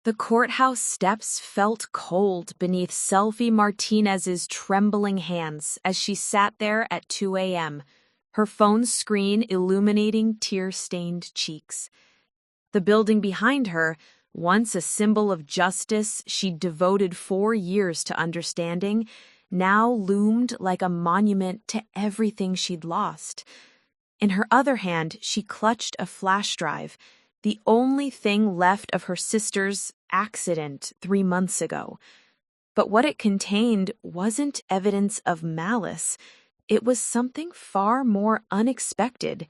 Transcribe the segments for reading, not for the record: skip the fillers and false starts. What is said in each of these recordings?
The courthouse steps felt cold beneath Selvi Martinez's trembling hands as she sat there at 2 a.m., her phone screen illuminating tear-stained cheeks. The building behind her, once a symbol of justice she'd devoted 4 years to understanding, now loomed like a monument to everything she'd lost. In her other hand, she clutched a flash drive, the only thing left of her sister's accident 3 months ago. But what it contained wasn't evidence of malice. It was something far more unexpected,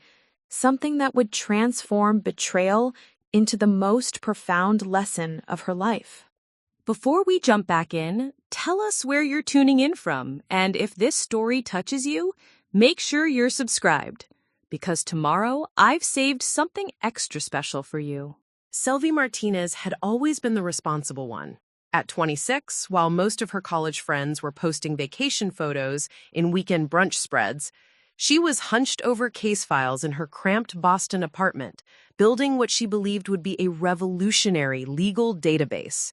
something that would transform betrayal into the most profound lesson of her life. Before we jump back in, tell us where you're tuning in from, and if this story touches you, make sure you're subscribed, because tomorrow I've saved something extra special for you. Selvi Martinez had always been the responsible one. At 26, while most of her college friends were posting vacation photos in weekend brunch spreads, she was hunched over case files in her cramped Boston apartment, building what she believed would be a revolutionary legal database.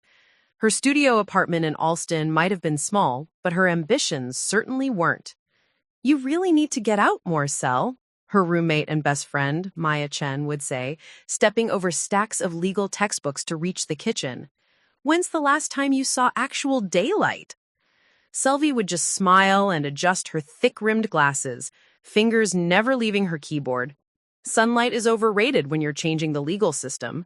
Her studio apartment in Allston might have been small, but her ambitions certainly weren't. "You really need to get out more, Sel," her roommate and best friend, Maya Chen, would say, stepping over stacks of legal textbooks to reach the kitchen. "When's the last time you saw actual daylight?" Selvi would just smile and adjust her thick-rimmed glasses, fingers never leaving her keyboard. "Sunlight is overrated when you're changing the legal system."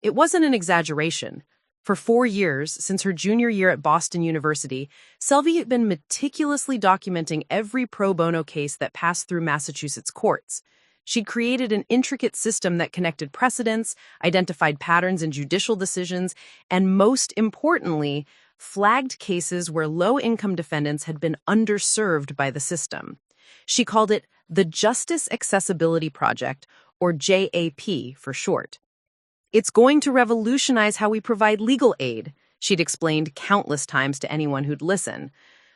It wasn't an exaggeration. For 4 years, since her junior year at Boston University, Selvi had been meticulously documenting every pro bono case that passed through Massachusetts courts. She'd created an intricate system that connected precedents, identified patterns in judicial decisions, and most importantly, flagged cases where low-income defendants had been underserved by the system. She called it the Justice Accessibility Project, or JAP for short. "It's going to revolutionize how we provide legal aid," she'd explained countless times to anyone who'd listen.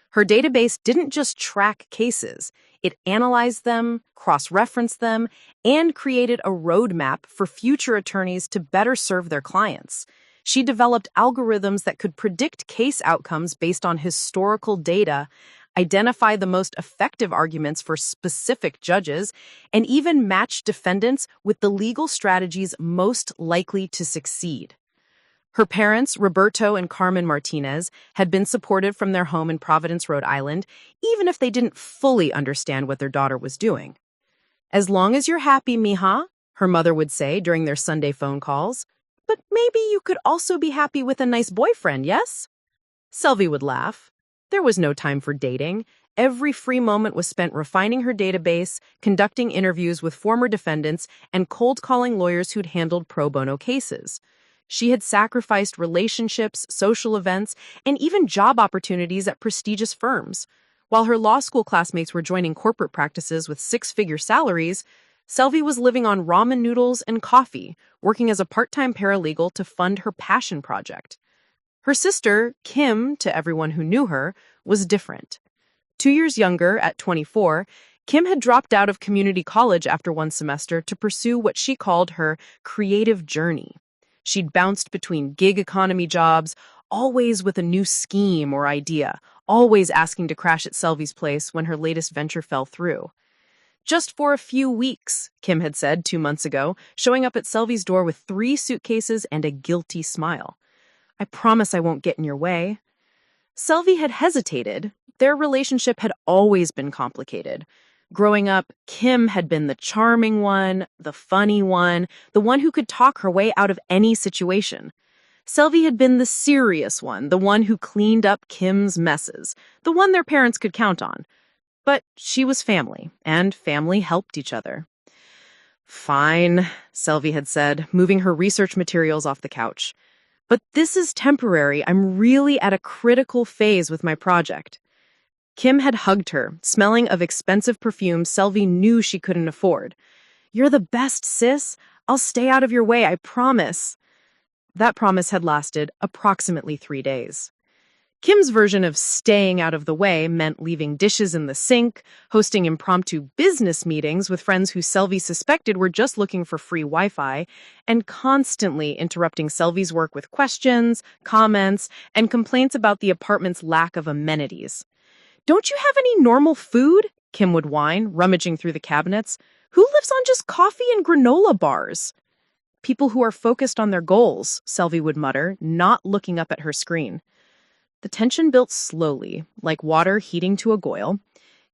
Her database didn't just track cases. It analyzed them, cross-referenced them, and created a roadmap for future attorneys to better serve their clients. She developed algorithms that could predict case outcomes based on historical data, identify the most effective arguments for specific judges, and even match defendants with the legal strategies most likely to succeed. Her parents, Roberto and Carmen Martinez, had been supported from their home in Providence, Rhode Island, even if they didn't fully understand what their daughter was doing. "As long as you're happy, mija," her mother would say during their Sunday phone calls. "But maybe you could also be happy with a nice boyfriend, yes?" Selvi would laugh. There was no time for dating. Every free moment was spent refining her database, conducting interviews with former defendants, and cold-calling lawyers who'd handled pro bono cases. She had sacrificed relationships, social events, and even job opportunities at prestigious firms. While her law school classmates were joining corporate practices with 6-figure salaries, Selvi was living on ramen noodles and coffee, working as a part-time paralegal to fund her passion project. Her sister, Kim, to everyone who knew her, was different. 2 years younger, at 24, Kim had dropped out of community college after one semester to pursue what she called her creative journey. She'd bounced between gig economy jobs, always with a new scheme or idea, always asking to crash at Selvi's place when her latest venture fell through. "Just for a few weeks," Kim had said 2 months ago, showing up at Selvi's door with 3 suitcases and a guilty smile. "I promise I won't get in your way." Selvi had hesitated. Their relationship had always been complicated. Growing up, Kim had been the charming one, the funny one, the one who could talk her way out of any situation. Selvi had been the serious one, the one who cleaned up Kim's messes, the one their parents could count on. But she was family, and family helped each other. "Fine," Selvi had said, moving her research materials off the couch. "But this is temporary. I'm really at a critical phase with my project." Kim had hugged her, smelling of expensive perfume Selvi knew she couldn't afford. "You're the best, sis. I'll stay out of your way, I promise." That promise had lasted approximately 3 days. Kim's version of staying out of the way meant leaving dishes in the sink, hosting impromptu business meetings with friends who Selvi suspected were just looking for free Wi-Fi, and constantly interrupting Selvi's work with questions, comments, and complaints about the apartment's lack of amenities. "Don't you have any normal food?" Kim would whine, rummaging through the cabinets. "Who lives on just coffee and granola bars?" "People who are focused on their goals," Selvi would mutter, not looking up at her screen. The tension built slowly, like water heating to a boil.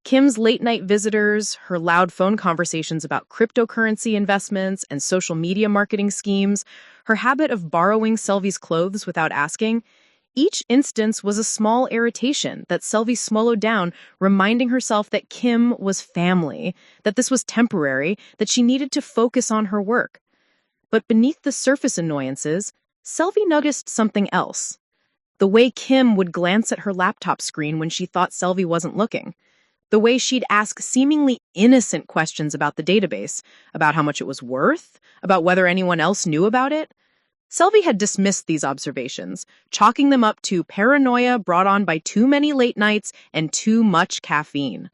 Kim's late-night visitors, her loud phone conversations about cryptocurrency investments and social media marketing schemes, her habit of borrowing Selvi's clothes without asking, each instance was a small irritation that Selvi swallowed down, reminding herself that Kim was family, that this was temporary, that she needed to focus on her work. But beneath the surface annoyances, Selvi noticed something else. The way Kim would glance at her laptop screen when she thought Selvi wasn't looking. The way she'd ask seemingly innocent questions about the database, about how much it was worth, about whether anyone else knew about it. Selvi had dismissed these observations, chalking them up to paranoia brought on by too many late nights and too much caffeine.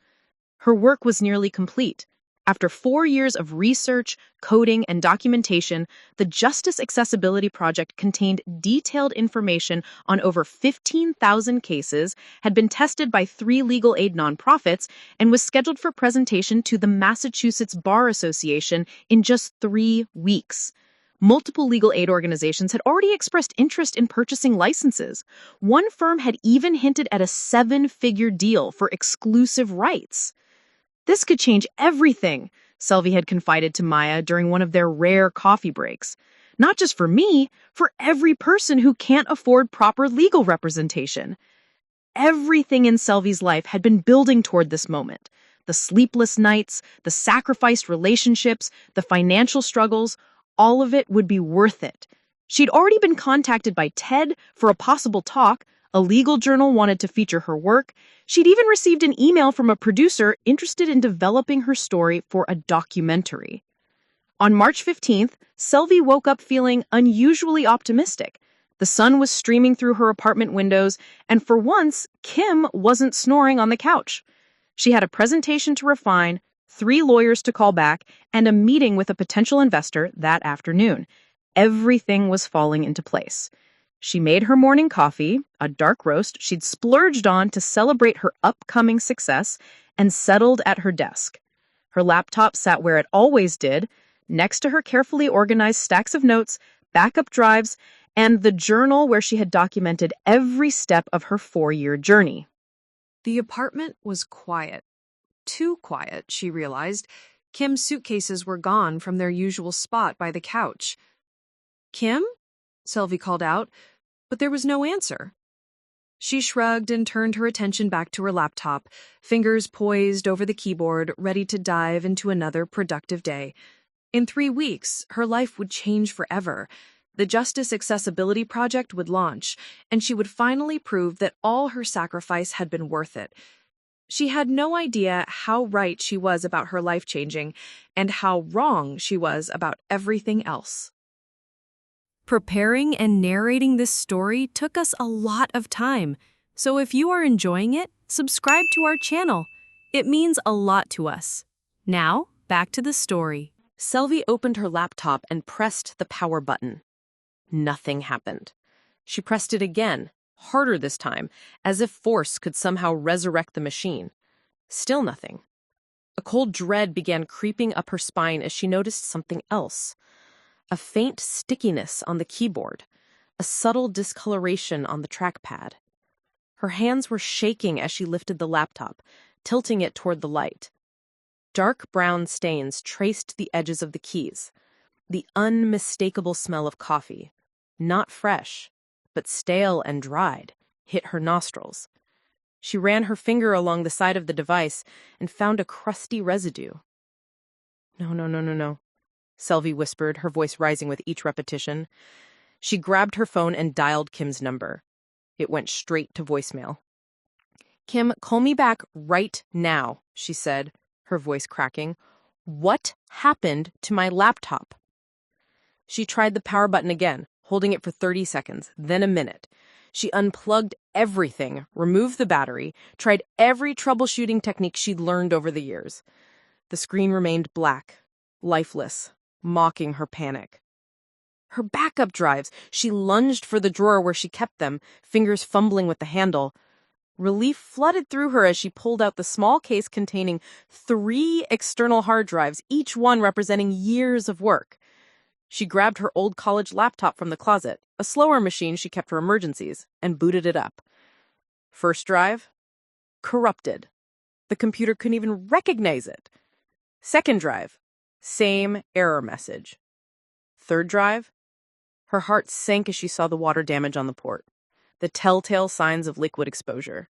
Her work was nearly complete. After 4 years of research, coding, and documentation, the Justice Accessibility Project contained detailed information on over 15,000 cases, had been tested by 3 legal aid nonprofits, and was scheduled for presentation to the Massachusetts Bar Association in just 3 weeks. Multiple legal aid organizations had already expressed interest in purchasing licenses. One firm had even hinted at a 7-figure deal for exclusive rights. "This could change everything," Selvi had confided to Maya during one of their rare coffee breaks. "Not just for me, for every person who can't afford proper legal representation." Everything in Selvi's life had been building toward this moment. The sleepless nights, the sacrificed relationships, the financial struggles, all of it would be worth it. She'd already been contacted by TED for a possible talk. A legal journal wanted to feature her work. She'd even received an email from a producer interested in developing her story for a documentary. On March 15th, Selvi woke up feeling unusually optimistic. The sun was streaming through her apartment windows, and for once, Kim wasn't snoring on the couch. She had a presentation to refine, 3 lawyers to call back, and a meeting with a potential investor that afternoon. Everything was falling into place. She made her morning coffee, a dark roast she'd splurged on to celebrate her upcoming success, and settled at her desk. Her laptop sat where it always did, next to her carefully organized stacks of notes, backup drives, and the journal where she had documented every step of her 4-year journey. The apartment was quiet. Too quiet, she realized. Kim's suitcases were gone from their usual spot by the couch. "Kim?" Selvi called out, but there was no answer. She shrugged and turned her attention back to her laptop, fingers poised over the keyboard, ready to dive into another productive day. In 3 weeks, her life would change forever. The Justice Accessibility Project would launch, and she would finally prove that all her sacrifice had been worth it. She had no idea how right she was about her life changing, and how wrong she was about everything else. Preparing and narrating this story took us a lot of time, so if you are enjoying it, subscribe to our channel. It means a lot to us. Now, back to the story. Selvi opened her laptop and pressed the power button. Nothing happened. She pressed it again, harder this time, as if force could somehow resurrect the machine. Still nothing. A cold dread began creeping up her spine as she noticed something else. A faint stickiness on the keyboard, a subtle discoloration on the trackpad. Her hands were shaking as she lifted the laptop, tilting it toward the light. Dark brown stains traced the edges of the keys. The unmistakable smell of coffee, not fresh, but stale and dried, hit her nostrils. She ran her finger along the side of the device and found a crusty residue. No, Selvi whispered, her voice rising with each repetition. She grabbed her phone and dialed Kim's number. It went straight to voicemail. "Kim, call me back right now," she said, her voice cracking. "What happened to my laptop?" She tried the power button again, holding it for 30 seconds, then a minute. She unplugged everything, removed the battery, tried every troubleshooting technique she'd learned over the years. The screen remained black, lifeless, mocking her panic. Her backup drives. She lunged for the drawer where she kept them, fingers fumbling with the handle. Relief flooded through her as she pulled out the small case containing 3 external hard drives, each one representing years of work. She grabbed her old college laptop from the closet, a slower machine she kept for emergencies, and booted it up. First drive? Corrupted. The computer couldn't even recognize it. Second drive? Same error message. Third drive? Her heart sank as she saw the water damage on the port, the telltale signs of liquid exposure.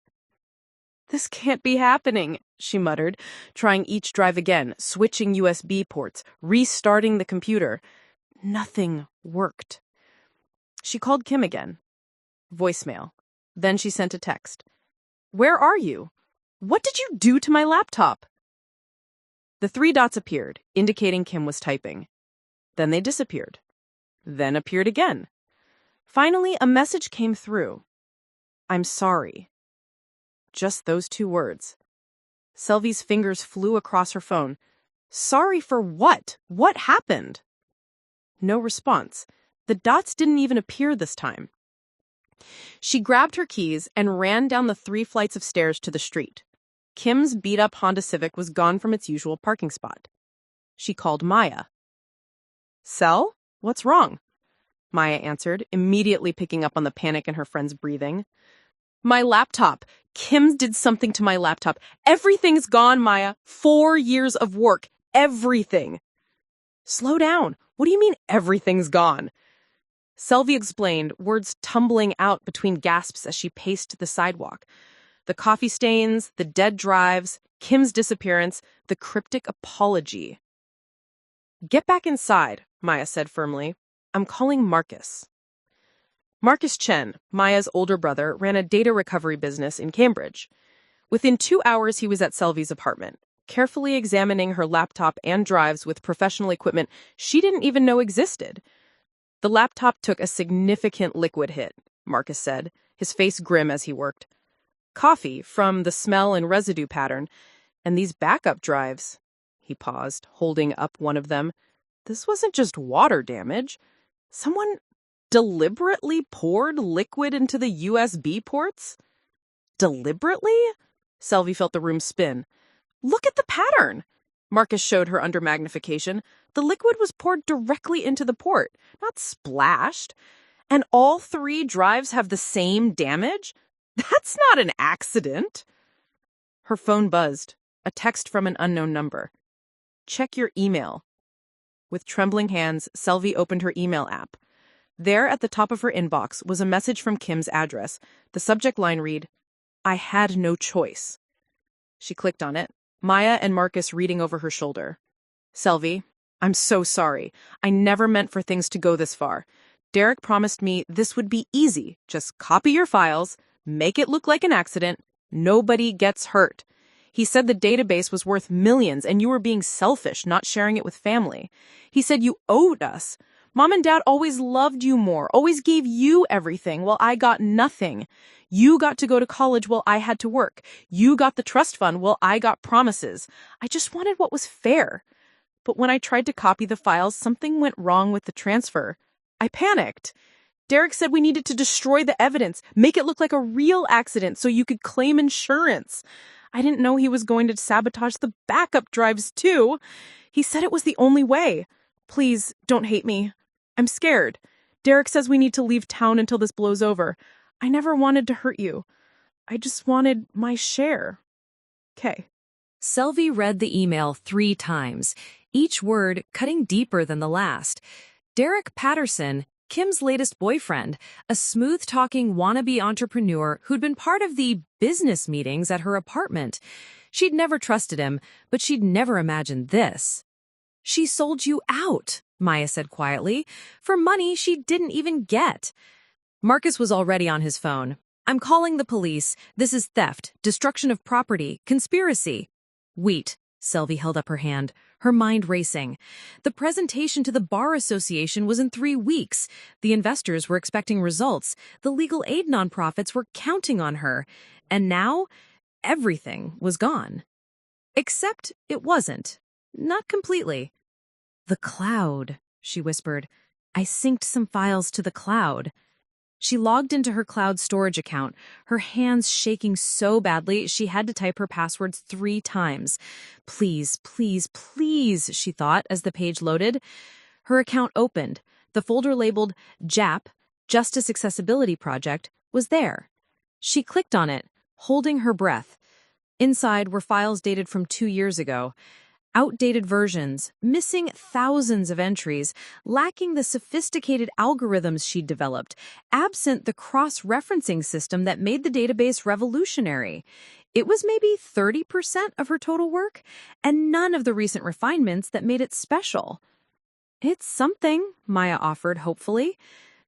"This can't be happening," she muttered, trying each drive again, switching USB ports, restarting the computer. Nothing worked. She called Kim again. Voicemail. Then she sent a text. "Where are you? What did you do to my laptop?" The 3 dots appeared, indicating Kim was typing. Then they disappeared. Then appeared again. Finally, a message came through. "I'm sorry." Just those 2 words. Selvi's fingers flew across her phone. Sorry for what? What happened? No response. The dots didn't even appear this time. She grabbed her keys and ran down the 3 flights of stairs to the street. Kim's beat-up Honda Civic was gone from its usual parking spot. She called Maya. "Sel? What's wrong?" Maya answered, immediately picking up on the panic in her friend's breathing. "My laptop. Kim did something to my laptop. Everything's gone, Maya. 4 years of work. Everything." "Slow down. What do you mean everything's gone?" Selvi explained, words tumbling out between gasps as she paced the sidewalk. The coffee stains, the dead drives, Kim's disappearance, the cryptic apology. "Get back inside," Maya said firmly. "I'm calling Marcus." Marcus Chen, Maya's older brother, ran a data recovery business in Cambridge. Within 2 hours, he was at Selvi's apartment, carefully examining her laptop and drives with professional equipment she didn't even know existed. The laptop took a significant liquid hit, Marcus said, his face grim as he worked. Coffee, from the smell and residue pattern, and these backup drives. He paused, holding up one of them. This wasn't just water damage. Someone deliberately poured liquid into the USB ports? Deliberately? Selvi felt the room spin. "Look at the pattern!" Marcus showed her under magnification. The liquid was poured directly into the port, not splashed. And all 3 drives have the same damage? That's not an accident. Her phone buzzed. A text from an unknown number. "Check your email." With trembling hands, Selvi opened her email app. There at the top of her inbox was a message from Kim's address. The subject line read, "I had no choice." She clicked on it, Maya and Marcus reading over her shoulder. "Selvi, I'm so sorry. I never meant for things to go this far. Derek promised me this would be easy. Just copy your files, make it look like an accident. Nobody gets hurt. He said the database was worth millions and you were being selfish, not sharing it with family. He said you owed us. Mom and Dad always loved you more, always gave you everything while I got nothing. You got to go to college while I had to work. You got the trust fund while I got promises. I just wanted what was fair. But when I tried to copy the files, something went wrong with the transfer. I panicked. Derek said we needed to destroy the evidence, make it look like a real accident so you could claim insurance. I didn't know he was going to sabotage the backup drives too. He said it was the only way. Please, don't hate me. I'm scared. Derek says we need to leave town until this blows over. I never wanted to hurt you. I just wanted my share. K." Selvi read the email 3 times, each word cutting deeper than the last. Derek Patterson, Kim's latest boyfriend, a smooth-talking wannabe entrepreneur who'd been part of the business meetings at her apartment. She'd never trusted him, but she'd never imagined this. "She sold you out," Maya said quietly, "for money she didn't even get." Marcus was already on his phone. "I'm calling the police. This is theft, destruction of property, conspiracy." "Wait," Selvi held up her hand. her mind racing. The presentation to the Bar Association was in 3 weeks. The investors were expecting results. The legal aid nonprofits were counting on her. And now, everything was gone. Except it wasn't. Not completely. "The cloud," she whispered. "I synced some files to the cloud." She logged into her cloud storage account, her hands shaking so badly she had to type her passwords 3 times. Please, please, please, she thought as the page loaded. Her account opened. The folder labeled JAP, Justice Accessibility Project, was there. She clicked on it, holding her breath. Inside were files dated from 2 years ago. Outdated versions, missing thousands of entries, lacking the sophisticated algorithms she'd developed, absent the cross-referencing system that made the database revolutionary. It was maybe 30% of her total work, and none of the recent refinements that made it special. "It's something," Maya offered hopefully.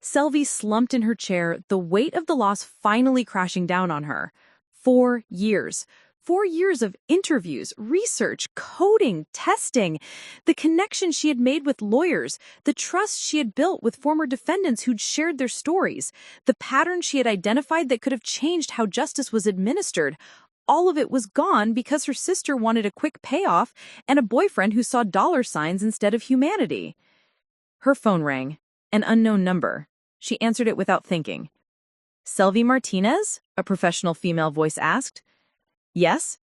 Selvi slumped in her chair, the weight of the loss finally crashing down on her. 4 years. 4 years of interviews, research, coding, testing, the connection she had made with lawyers, the trust she had built with former defendants who'd shared their stories, the pattern she had identified that could have changed how justice was administered. All of it was gone because her sister wanted a quick payoff and a boyfriend who saw dollar signs instead of humanity. Her phone rang, an unknown number. She answered it without thinking. "Selvi Martinez?" a professional female voice asked. "Yes?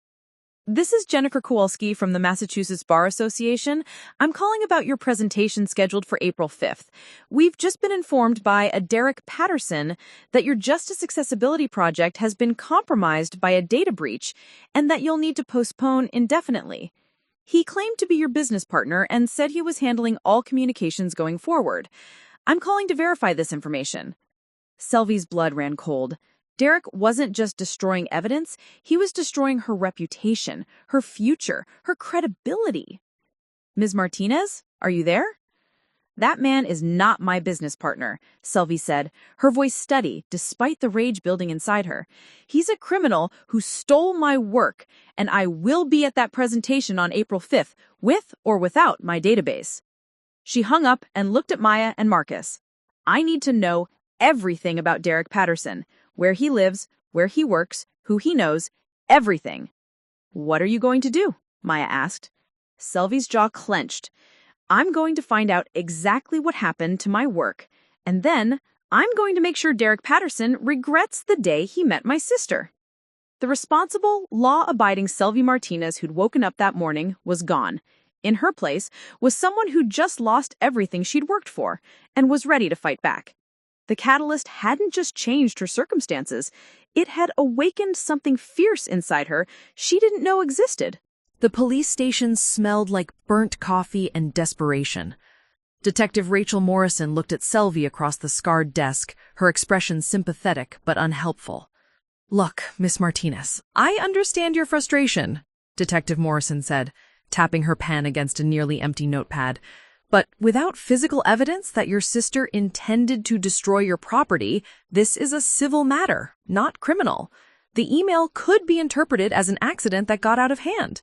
This is Jennifer Kowalski from the Massachusetts Bar Association. I'm calling about your presentation scheduled for April 5th. We've just been informed by a Derek Patterson that your Justice Accessibility Project has been compromised by a data breach and that you'll need to postpone indefinitely. He claimed to be your business partner and said he was handling all communications going forward. I'm calling to verify this information." Selvi's blood ran cold. Derek wasn't just destroying evidence, he was destroying her reputation, her future, her credibility. "Ms. Martinez, are you there?" "That man is not my business partner," Selvi said, her voice steady despite the rage building inside her. "He's a criminal who stole my work, and I will be at that presentation on April 5th, with or without my database." She hung up and looked at Maya and Marcus. "I need to know everything about Derek Patterson. Where he lives, where he works, who he knows, everything." "What are you going to do?" Maya asked. Selvi's jaw clenched. "I'm going to find out exactly what happened to my work, and then I'm going to make sure Derek Patterson regrets the day he met my sister." The responsible, law-abiding Selvi Martinez who'd woken up that morning was gone. In her place was someone who'd just lost everything she'd worked for and was ready to fight back. The catalyst hadn't just changed her circumstances. It had awakened something fierce inside her she didn't know existed. The police station smelled like burnt coffee and desperation. Detective Rachel Morrison looked at Selvi across the scarred desk, her expression sympathetic but unhelpful. "Look, Miss Martinez, I understand your frustration," Detective Morrison said, tapping her pen against a nearly empty notepad. "But without physical evidence that your sister intended to destroy your property, this is a civil matter, not criminal. The email could be interpreted as an accident that got out of hand."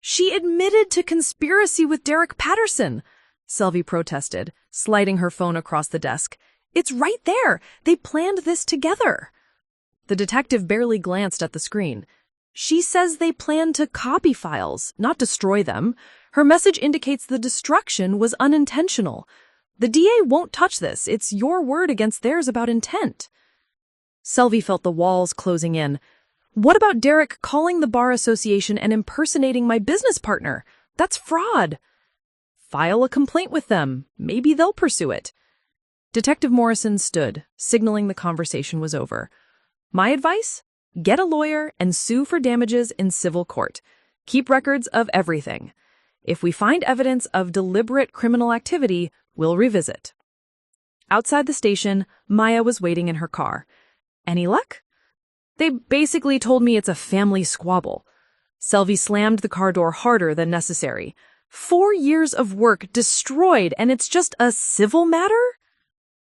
"She admitted to conspiracy with Derek Patterson," Selvi protested, sliding her phone across the desk. "It's right there. They planned this together." The detective barely glanced at the screen. "She says they planned to copy files, not destroy them. Her message indicates the destruction was unintentional. The DA won't touch this. It's your word against theirs about intent." Selvi felt the walls closing in. "What about Derek calling the Bar Association and impersonating my business partner? That's fraud." "File a complaint with them. Maybe they'll pursue it." Detective Morrison stood, signaling the conversation was over. "My advice? Get a lawyer and sue for damages in civil court. Keep records of everything. If we find evidence of deliberate criminal activity, we'll revisit." Outside the station, Maya was waiting in her car. "Any luck?" "They basically told me it's a family squabble." Selvi slammed the car door harder than necessary. 4 years of work destroyed, and it's just a civil matter?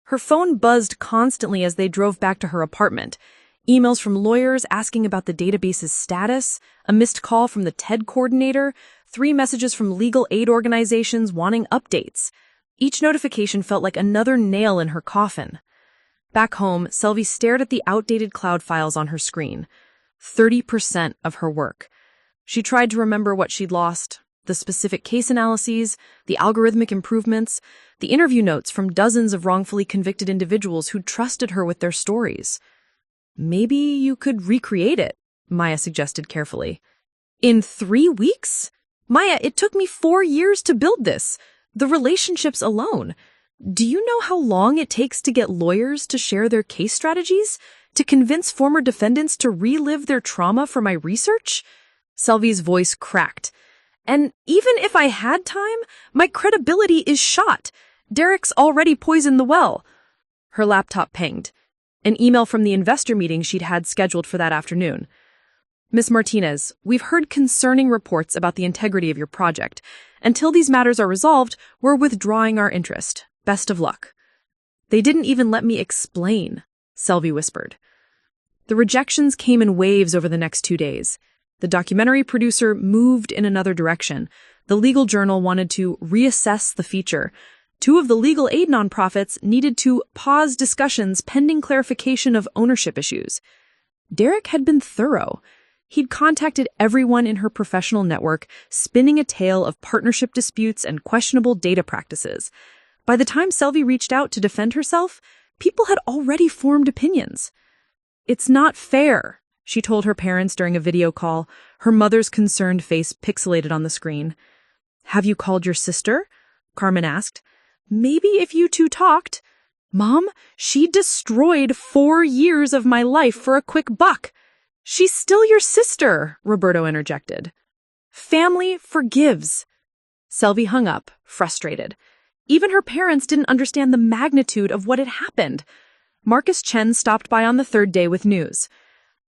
Her phone buzzed constantly as they drove back to her apartment. Emails from lawyers asking about the database's status, a missed call from the TED coordinator, 3 messages from legal aid organizations wanting updates. Each notification felt like another nail in her coffin. Back home, Selvi stared at the outdated cloud files on her screen. 30% of her work. She tried to remember what she'd lost, the specific case analyses, the algorithmic improvements, the interview notes from dozens of wrongfully convicted individuals who'd trusted her with their stories. Maybe you could recreate it, Maya suggested carefully. In 3 weeks? Maya, it took me 4 years to build this. The relationships alone. Do you know how long it takes to get lawyers to share their case strategies? To convince former defendants to relive their trauma for my research? Selvi's voice cracked. And even if I had time, my credibility is shot. Derek's already poisoned the well. Her laptop pinged. An email from the investor meeting she'd had scheduled for that afternoon. Miss Martinez, we've heard concerning reports about the integrity of your project. Until these matters are resolved, we're withdrawing our interest. Best of luck. They didn't even let me explain, Selvi whispered. The rejections came in waves over the next 2 days. The documentary producer moved in another direction. The legal journal wanted to reassess the feature. 2 of the legal aid nonprofits needed to pause discussions pending clarification of ownership issues. Derek had been thorough. He'd contacted everyone in her professional network, spinning a tale of partnership disputes and questionable data practices. By the time Selvi reached out to defend herself, people had already formed opinions. It's not fair, she told her parents during a video call, her mother's concerned face pixelated on the screen. Have you called your sister? Carmen asked. Maybe if you two talked. Mom, she destroyed 4 years of my life for a quick buck. She's still your sister, Roberto interjected. Family forgives. Selvi hung up, frustrated. Even her parents didn't understand the magnitude of what had happened. Marcus Chen stopped by on the 3rd day with news.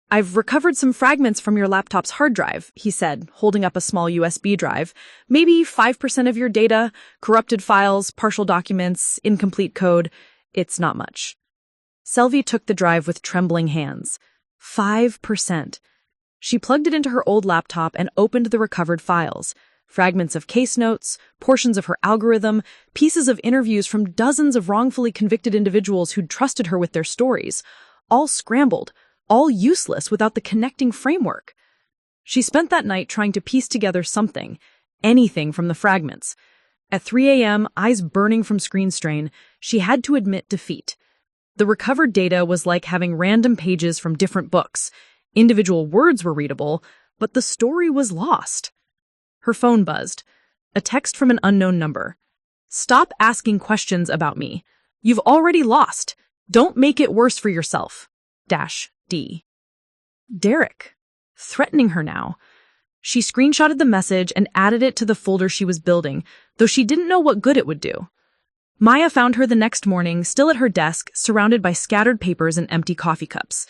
I've recovered some fragments from your laptop's hard drive, he said, holding up a small USB drive. Maybe 5% of your data, corrupted files, partial documents, incomplete code. It's not much. Selvi took the drive with trembling hands. 5%. She plugged it into her old laptop and opened the recovered files. Fragments of case notes, portions of her algorithm, pieces of interviews from dozens of wrongfully convicted individuals who'd trusted her with their stories. All scrambled, all useless without the connecting framework. She spent that night trying to piece together something, anything from the fragments. At 3 a.m., eyes burning from screen strain, she had to admit defeat. The recovered data was like having random pages from different books. Individual words were readable, but the story was lost. Her phone buzzed. A text from an unknown number. Stop asking questions about me. You've already lost. Don't make it worse for yourself. -D. Derek. Threatening her now. She screenshotted the message and added it to the folder she was building, though she didn't know what good it would do. Maya found her the next morning, still at her desk, surrounded by scattered papers and empty coffee cups.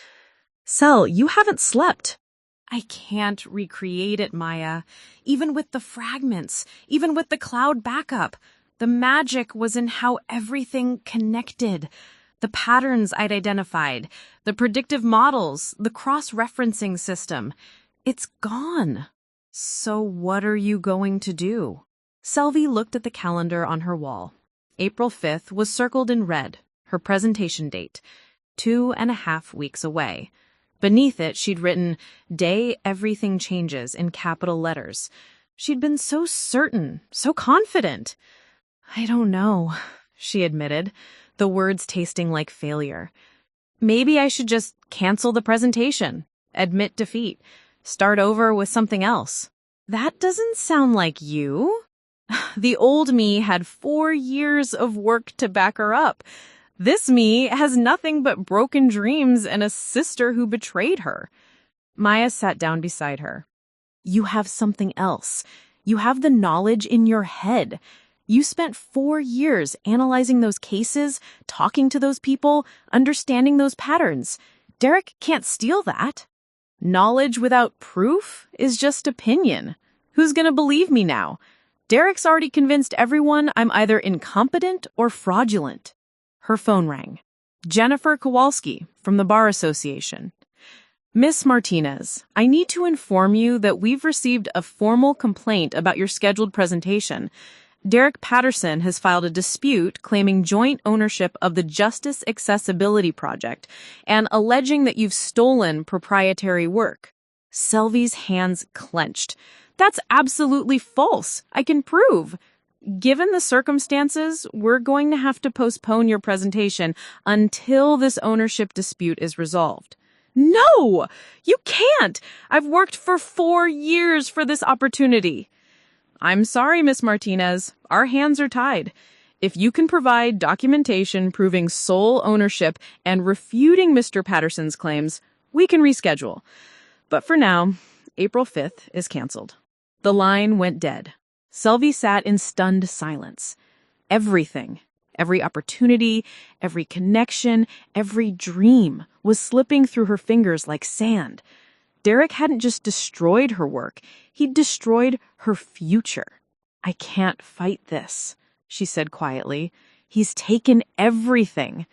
Sel, you haven't slept. I can't recreate it, Maya. Even with the fragments, even with the cloud backup. The magic was in how everything connected. The patterns I'd identified, the predictive models, the cross-referencing system. It's gone. So what are you going to do? Selvi looked at the calendar on her wall. April 5th was circled in red, her presentation date, 2.5 weeks away. Beneath it, she'd written, Day Everything Changes in capital letters. She'd been so certain, so confident. I don't know, she admitted, the words tasting like failure. Maybe I should just cancel the presentation, admit defeat, start over with something else. That doesn't sound like you. The old me had 4 years of work to back her up. This me has nothing but broken dreams and a sister who betrayed her. Maya sat down beside her. You have something else. You have the knowledge in your head. You spent 4 years analyzing those cases, talking to those people, understanding those patterns. Derek can't steal that. Knowledge without proof is just opinion. Who's going to believe me now? Derek's already convinced everyone I'm either incompetent or fraudulent. Her phone rang. Jennifer Kowalski from the Bar Association. Miss Martinez, I need to inform you that we've received a formal complaint about your scheduled presentation. Derek Patterson has filed a dispute claiming joint ownership of the Justice Accessibility Project and alleging that you've stolen proprietary work. Selvi's hands clenched. That's absolutely false. I can prove. Given the circumstances, we're going to have to postpone your presentation until this ownership dispute is resolved. No, you can't. I've worked for 4 years for this opportunity. I'm sorry, Miss Martinez. Our hands are tied. If you can provide documentation proving sole ownership and refuting Mr. Patterson's claims, we can reschedule. But for now, April 5th is canceled. The line went dead. Selvi sat in stunned silence. Everything, every opportunity, every connection, every dream was slipping through her fingers like sand. Derek hadn't just destroyed her work, he'd destroyed her future. I can't fight this, she said quietly. He's taken everything.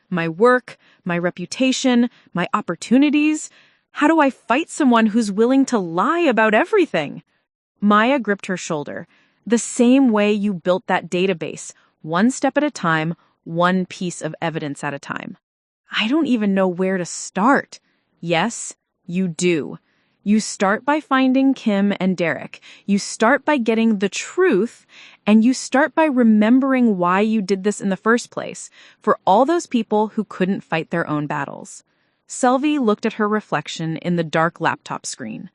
My work, my reputation, my opportunities. How do I fight someone who's willing to lie about everything? Maya gripped her shoulder. The same way you built that database, one step at a time, one piece of evidence at a time. I don't even know where to start. Yes, you do. You start by finding Kim and Derek. You start by getting the truth, and you start by remembering why you did this in the first place, for all those people who couldn't fight their own battles. Selvi looked at her reflection in the dark laptop screen.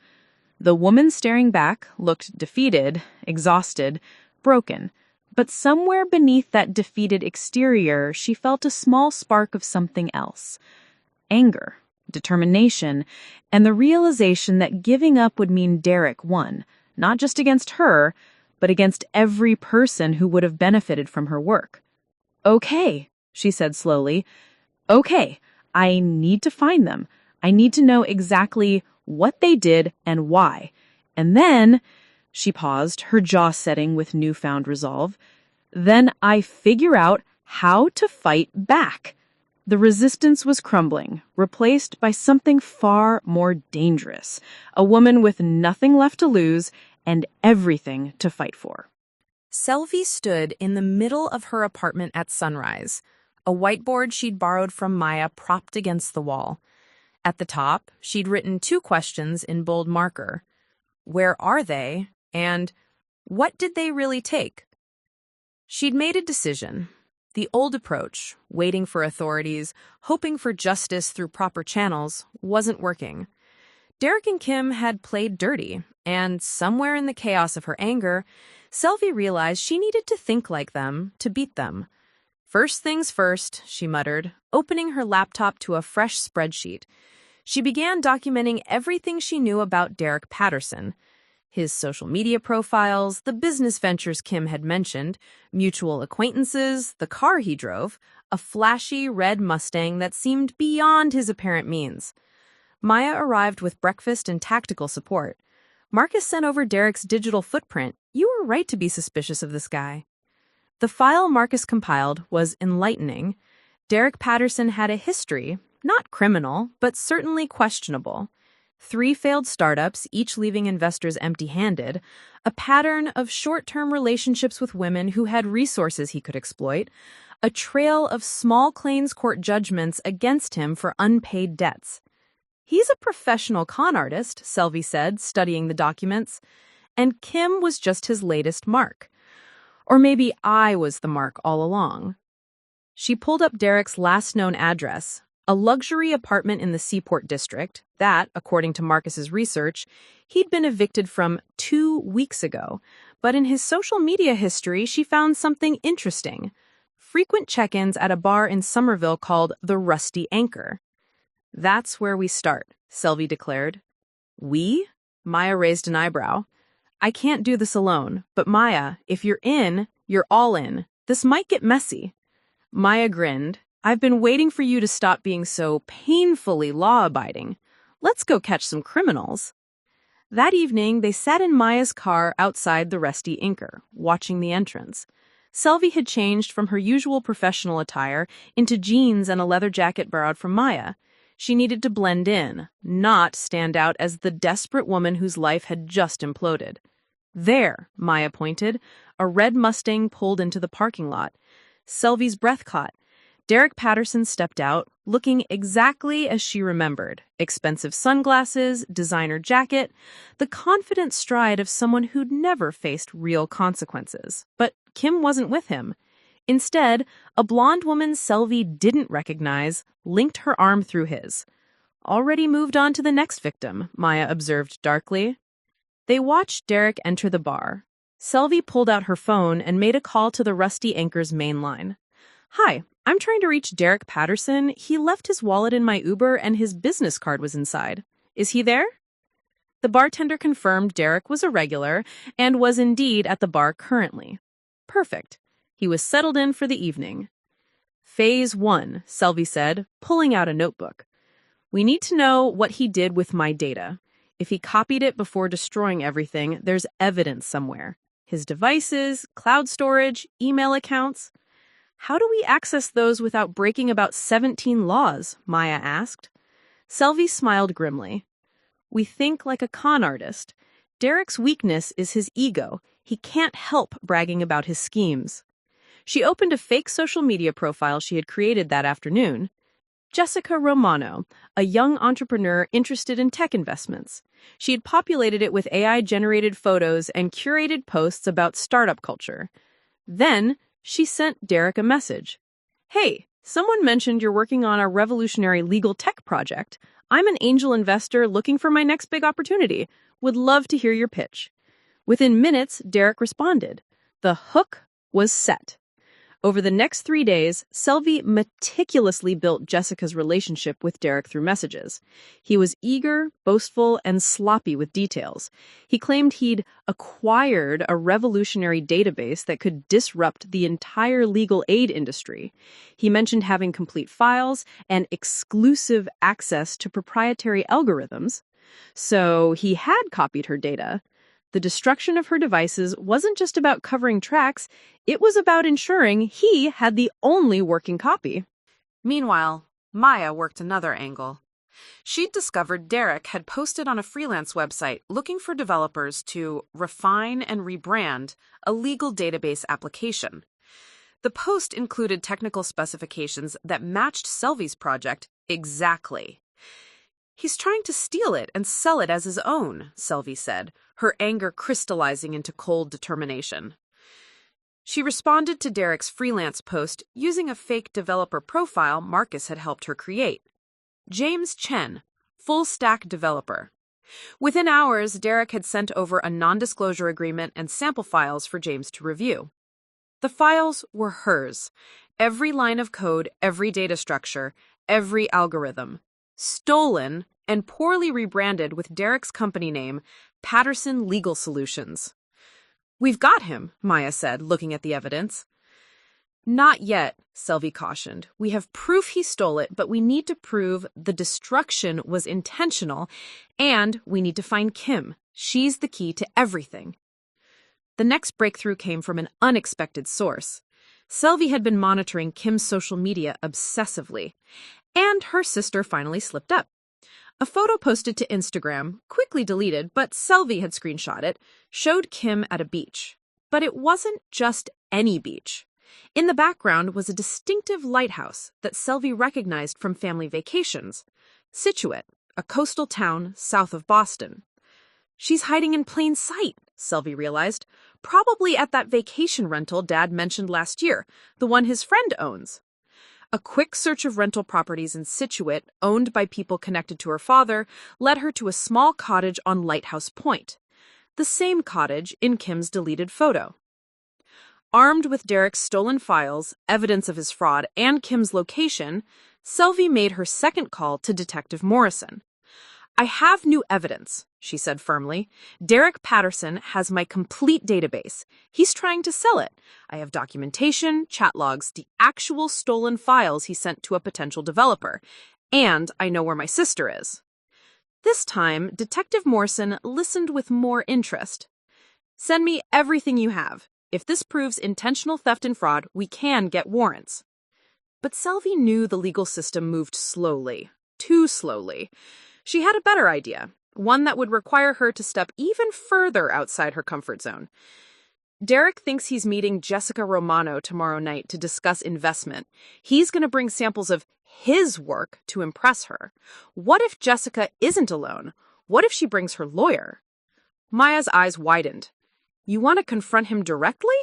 The woman staring back looked defeated, exhausted, broken. But somewhere beneath that defeated exterior, she felt a small spark of something else. Anger, determination, and the realization that giving up would mean Derek won, not just against her, but against every person who would have benefited from her work. Okay, she said slowly. Okay, I need to find them. I need to know exactly what they did and why. And then... She paused, her jaw setting with newfound resolve. Then I figure out how to fight back. The resistance was crumbling, replaced by something far more dangerous. A woman with nothing left to lose and everything to fight for. Selvi stood in the middle of her apartment at sunrise, a whiteboard she'd borrowed from Maya propped against the wall. At the top, she'd written 2 questions in bold marker. Where are they? And what did they really take? She'd made a decision. The old approach, waiting for authorities, hoping for justice through proper channels, wasn't working. Derek and Kim had played dirty, and somewhere in the chaos of her anger, Selvi realized she needed to think like them to beat them. First things first, she muttered, opening her laptop to a fresh spreadsheet. She began documenting everything she knew about Derek Patterson. His social media profiles, the business ventures Kim had mentioned, mutual acquaintances, the car he drove, a flashy red Mustang that seemed beyond his apparent means. Maya arrived with breakfast and tactical support. Marcus sent over Derek's digital footprint. You were right to be suspicious of this guy. The file Marcus compiled was enlightening. Derek Patterson had a history, not criminal, but certainly questionable. 3 failed startups, each leaving investors empty-handed, a pattern of short-term relationships with women who had resources he could exploit, a trail of small claims court judgments against him for unpaid debts. He's a professional con artist, Selvi said, studying the documents, and Kim was just his latest mark. Or maybe I was the mark all along. She pulled up Derek's last known address, a luxury apartment in the Seaport district that, according to Marcus's research, he'd been evicted from 2 weeks ago. But in his social media history, she found something interesting. Frequent check-ins at a bar in Somerville called the Rusty Anchor. That's where we start, Selvi declared. We? Maya raised an eyebrow. I can't do this alone, but Maya, if you're in, you're all in. This might get messy. Maya grinned. I've been waiting for you to stop being so painfully law-abiding. Let's go catch some criminals. That evening, they sat in Maya's car outside the Rusty Anchor, watching the entrance. Selvi had changed from her usual professional attire into jeans and a leather jacket borrowed from Maya. She needed to blend in, not stand out as the desperate woman whose life had just imploded. There, Maya pointed, a red Mustang pulled into the parking lot. Selvi's breath caught. Derek Patterson stepped out, looking exactly as she remembered. Expensive sunglasses, designer jacket, the confident stride of someone who'd never faced real consequences. But Kim wasn't with him. Instead, a blonde woman Selvi didn't recognize linked her arm through his. Already moved on to the next victim, Maya observed darkly. They watched Derek enter the bar. Selvi pulled out her phone and made a call to the Rusty Anchor's main line. "Hi, I'm trying to reach Derek Patterson. He left his wallet in my Uber and his business card was inside. Is he there?" The bartender confirmed Derek was a regular and was indeed at the bar currently. Perfect. He was settled in for the evening. Phase 1, Selvi said, pulling out a notebook. "We need to know what he did with my data. If he copied it before destroying everything, there's evidence somewhere. His devices, cloud storage, email accounts. How do we access those without breaking about 17 laws?" Maya asked. Selvi smiled grimly. "We think like a con artist. Derek's weakness is his ego. He can't help bragging about his schemes." She opened a fake social media profile she had created that afternoon. Jessica Romano, a young entrepreneur interested in tech investments. She had populated it with AI-generated photos and curated posts about startup culture. Then, she sent Derek a message. "Hey, someone mentioned you're working on a revolutionary legal tech project. I'm an angel investor looking for my next big opportunity. Would love to hear your pitch." Within minutes, Derek responded. The hook was set. Over the next 3 days, Selvi meticulously built Jessica's relationship with Derek through messages. He was eager, boastful, and sloppy with details. He claimed he'd acquired a revolutionary database that could disrupt the entire legal aid industry. He mentioned having complete files and exclusive access to proprietary algorithms. So he had copied her data. The destruction of her devices wasn't just about covering tracks, it was about ensuring he had the only working copy. Meanwhile, Maya worked another angle. She'd discovered Derek had posted on a freelance website looking for developers to refine and rebrand a legal database application. The post included technical specifications that matched Selvi's project exactly. "He's trying to steal it and sell it as his own," Selvi said, her anger crystallizing into cold determination. She responded to Derek's freelance post using a fake developer profile Marcus had helped her create. James Chen, full-stack developer. Within hours, Derek had sent over a non-disclosure agreement and sample files for James to review. The files were hers. Every line of code, every data structure, every algorithm. Stolen and poorly rebranded with Derek's company name, Patterson Legal Solutions. "We've got him," Maya said, looking at the evidence. "Not yet," Selvi cautioned. "We have proof he stole it, but we need to prove the destruction was intentional, and we need to find Kim. She's the key to everything." The next breakthrough came from an unexpected source. Selvi had been monitoring Kim's social media obsessively, and her sister finally slipped up. A photo posted to Instagram, quickly deleted, but Selvi had screenshot it, showed Kim at a beach. But it wasn't just any beach. In the background was a distinctive lighthouse that Selvi recognized from family vacations. Scituate, a coastal town south of Boston. She's hiding in plain sight, Selvi realized, probably at that vacation rental Dad mentioned last year, the one his friend owns. A quick search of rental properties in Scituate, owned by people connected to her father, led her to a small cottage on Lighthouse Point. The same cottage in Kim's deleted photo. Armed with Derek's stolen files, evidence of his fraud, and Kim's location, Selvi made her second call to Detective Morrison. "I have new evidence," she said firmly. "Derek Patterson has my complete database. He's trying to sell it. I have documentation, chat logs, the actual stolen files he sent to a potential developer. And I know where my sister is." This time, Detective Morrison listened with more interest. "Send me everything you have. If this proves intentional theft and fraud, we can get warrants." But Selvi knew the legal system moved slowly. too slowly. She had a better idea, one that would require her to step even further outside her comfort zone. Derek thinks he's meeting Jessica Romano tomorrow night to discuss investment. He's going to bring samples of his work to impress her. What if Jessica isn't alone? What if she brings her lawyer? Maya's eyes widened. You want to confront him directly?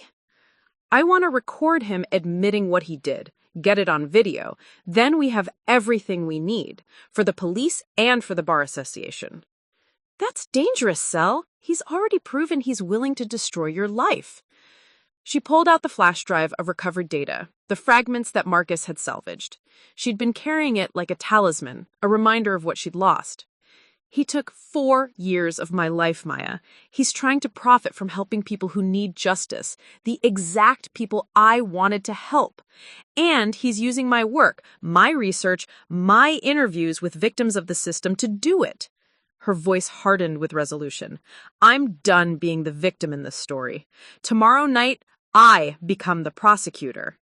I want to record him admitting what he did, get it on video. Then we have everything we need, for the police and for the Bar Association. That's dangerous, Sel. He's already proven he's willing to destroy your life. She pulled out the flash drive of recovered data, the fragments that Marcus had salvaged. She'd been carrying it like a talisman, a reminder of what she'd lost. He took 4 years of my life, Maya. He's trying to profit from helping people who need justice, the exact people I wanted to help. And he's using my work, my research, my interviews with victims of the system to do it. Her voice hardened with resolution. I'm done being the victim in this story. Tomorrow night, I become the prosecutor.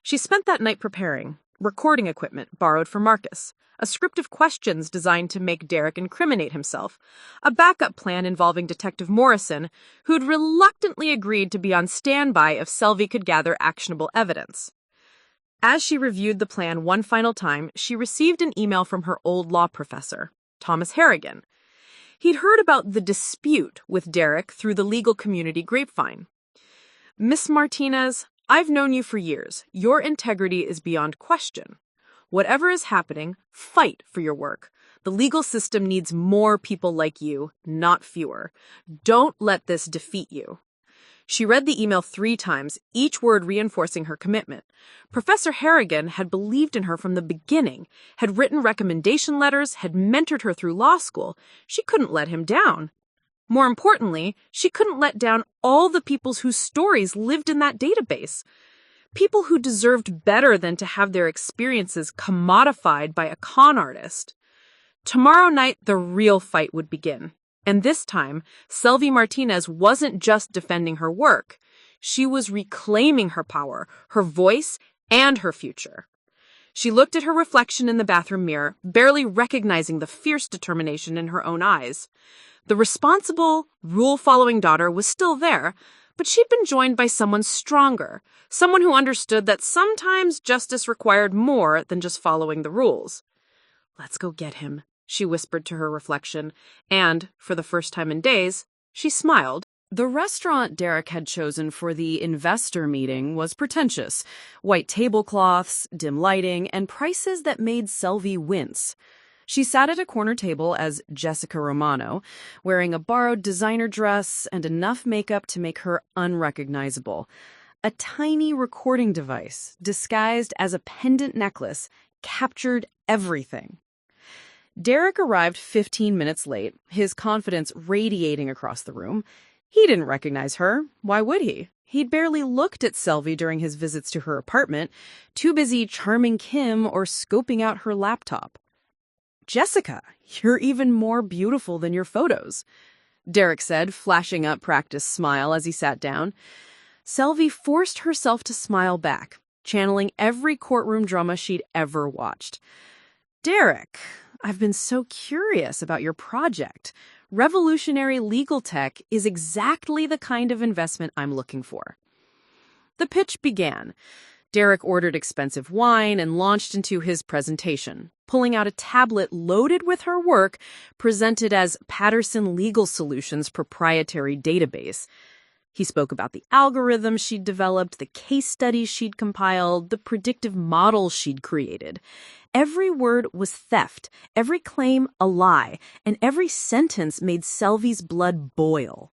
She spent that night preparing, recording equipment borrowed from Marcus, a script of questions designed to make Derek incriminate himself, a backup plan involving Detective Morrison, who'd reluctantly agreed to be on standby if Selvi could gather actionable evidence. As she reviewed the plan one final time, she received an email from her old law professor, Thomas Harrigan. He'd heard about the dispute with Derek through the legal community grapevine. Miss Martinez, I've known you for years. Your integrity is beyond question. Whatever is happening, fight for your work. The legal system needs more people like you, not fewer. Don't let this defeat you. She read the email 3 times, each word reinforcing her commitment. Professor Harrigan had believed in her from the beginning, had written recommendation letters, had mentored her through law school. She couldn't let him down. More importantly, she couldn't let down all the people whose stories lived in that database. People who deserved better than to have their experiences commodified by a con artist. Tomorrow night, the real fight would begin. And this time, Selvi Martinez wasn't just defending her work. She was reclaiming her power, her voice, and her future. She looked at her reflection in the bathroom mirror, barely recognizing the fierce determination in her own eyes. The responsible, rule-following daughter was still there, but she'd been joined by someone stronger, someone who understood that sometimes justice required more than just following the rules. Let's go get him, she whispered to her reflection, and, for the first time in days, she smiled. The restaurant Derek had chosen for the investor meeting was pretentious. White tablecloths, dim lighting, and prices that made Selvi wince. She sat at a corner table as Jessica Romano, wearing a borrowed designer dress and enough makeup to make her unrecognizable. A tiny recording device, disguised as a pendant necklace, captured everything. Derek arrived 15 minutes late, his confidence radiating across the room. He didn't recognize her. Why would he? He'd barely looked at Selvi during his visits to her apartment, too busy charming Kim or scoping out her laptop. Jessica, you're even more beautiful than your photos, Derek said, flashing up practiced smile as he sat down. Selvi forced herself to smile back, channeling every courtroom drama she'd ever watched. Derek, I've been so curious about your project. Revolutionary legal tech is exactly the kind of investment I'm looking for. The pitch began. Derek ordered expensive wine and launched into his presentation, pulling out a tablet loaded with her work presented as Patterson Legal Solutions' proprietary database. He spoke about the algorithms she'd developed, the case studies she'd compiled, the predictive models she'd created. Every word was theft, every claim a lie, and every sentence made Selvi's blood boil.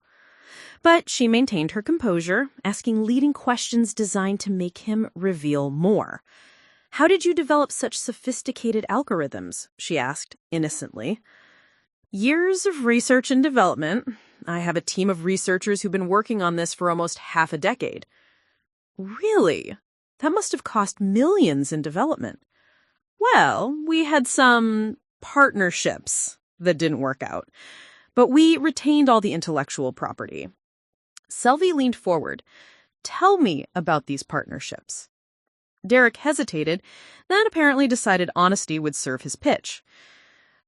But she maintained her composure, asking leading questions designed to make him reveal more. How did you develop such sophisticated algorithms? She asked, innocently. Years of research and development. I have a team of researchers who've been working on this for almost half a decade. Really? That must have cost millions in development. Well, we had some partnerships that didn't work out, but we retained all the intellectual property. Selvi leaned forward. Tell me about these partnerships. Derek hesitated, then apparently decided honesty would serve his pitch.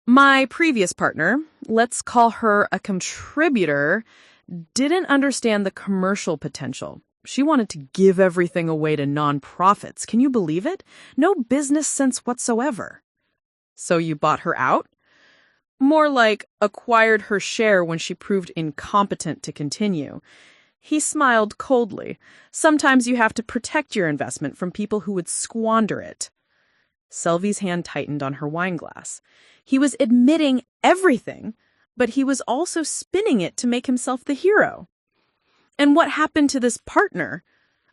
My previous partner, let's call her a contributor, didn't understand the commercial potential. She wanted to give everything away to nonprofits. Can you believe it? No business sense whatsoever. So you bought her out? More like acquired her share when she proved incompetent to continue. He smiled coldly. Sometimes you have to protect your investment from people who would squander it. Selvi's hand tightened on her wine glass. He was admitting everything, but he was also spinning it to make himself the hero. And what happened to this partner?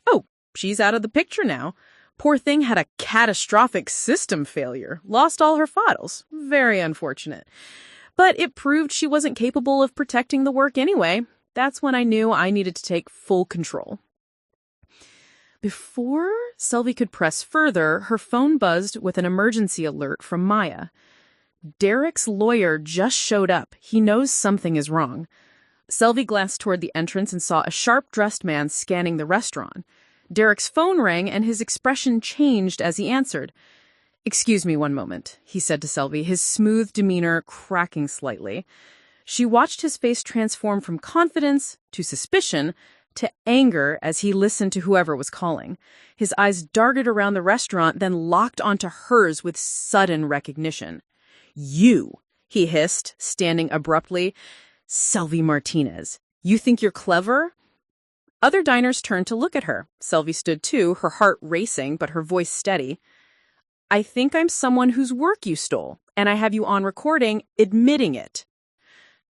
Oh, she's out of the picture now. Poor thing had a catastrophic system failure, lost all her files. Very unfortunate. But it proved she wasn't capable of protecting the work anyway. That's when I knew I needed to take full control. Before Selvi could press further, her phone buzzed with an emergency alert from Maya. Derek's lawyer just showed up. He knows something is wrong. Selvi glanced toward the entrance and saw a sharp-dressed man scanning the restaurant. Derek's phone rang, and his expression changed as he answered. "Excuse me one moment," he said to Selvi, his smooth demeanor cracking slightly. She watched his face transform from confidence to suspicion to anger as he listened to whoever was calling. His eyes darted around the restaurant, then locked onto hers with sudden recognition. "You," he hissed, standing abruptly. "Selvi Martinez, you think you're clever?" Other diners turned to look at her. Selvi stood too, her heart racing, but her voice steady. "I think I'm someone whose work you stole, and I have you on recording admitting it."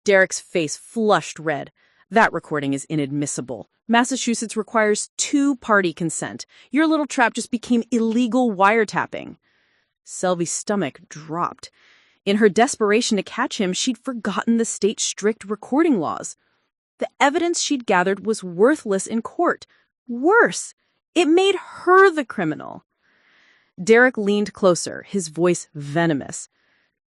Derek's face flushed red. "That recording is inadmissible. Massachusetts requires two-party consent. Your little trap just became illegal wiretapping." Selvi's stomach dropped. In her desperation to catch him, she'd forgotten the state's strict recording laws. The evidence she'd gathered was worthless in court. Worse, it made her the criminal. Derek leaned closer, his voice venomous.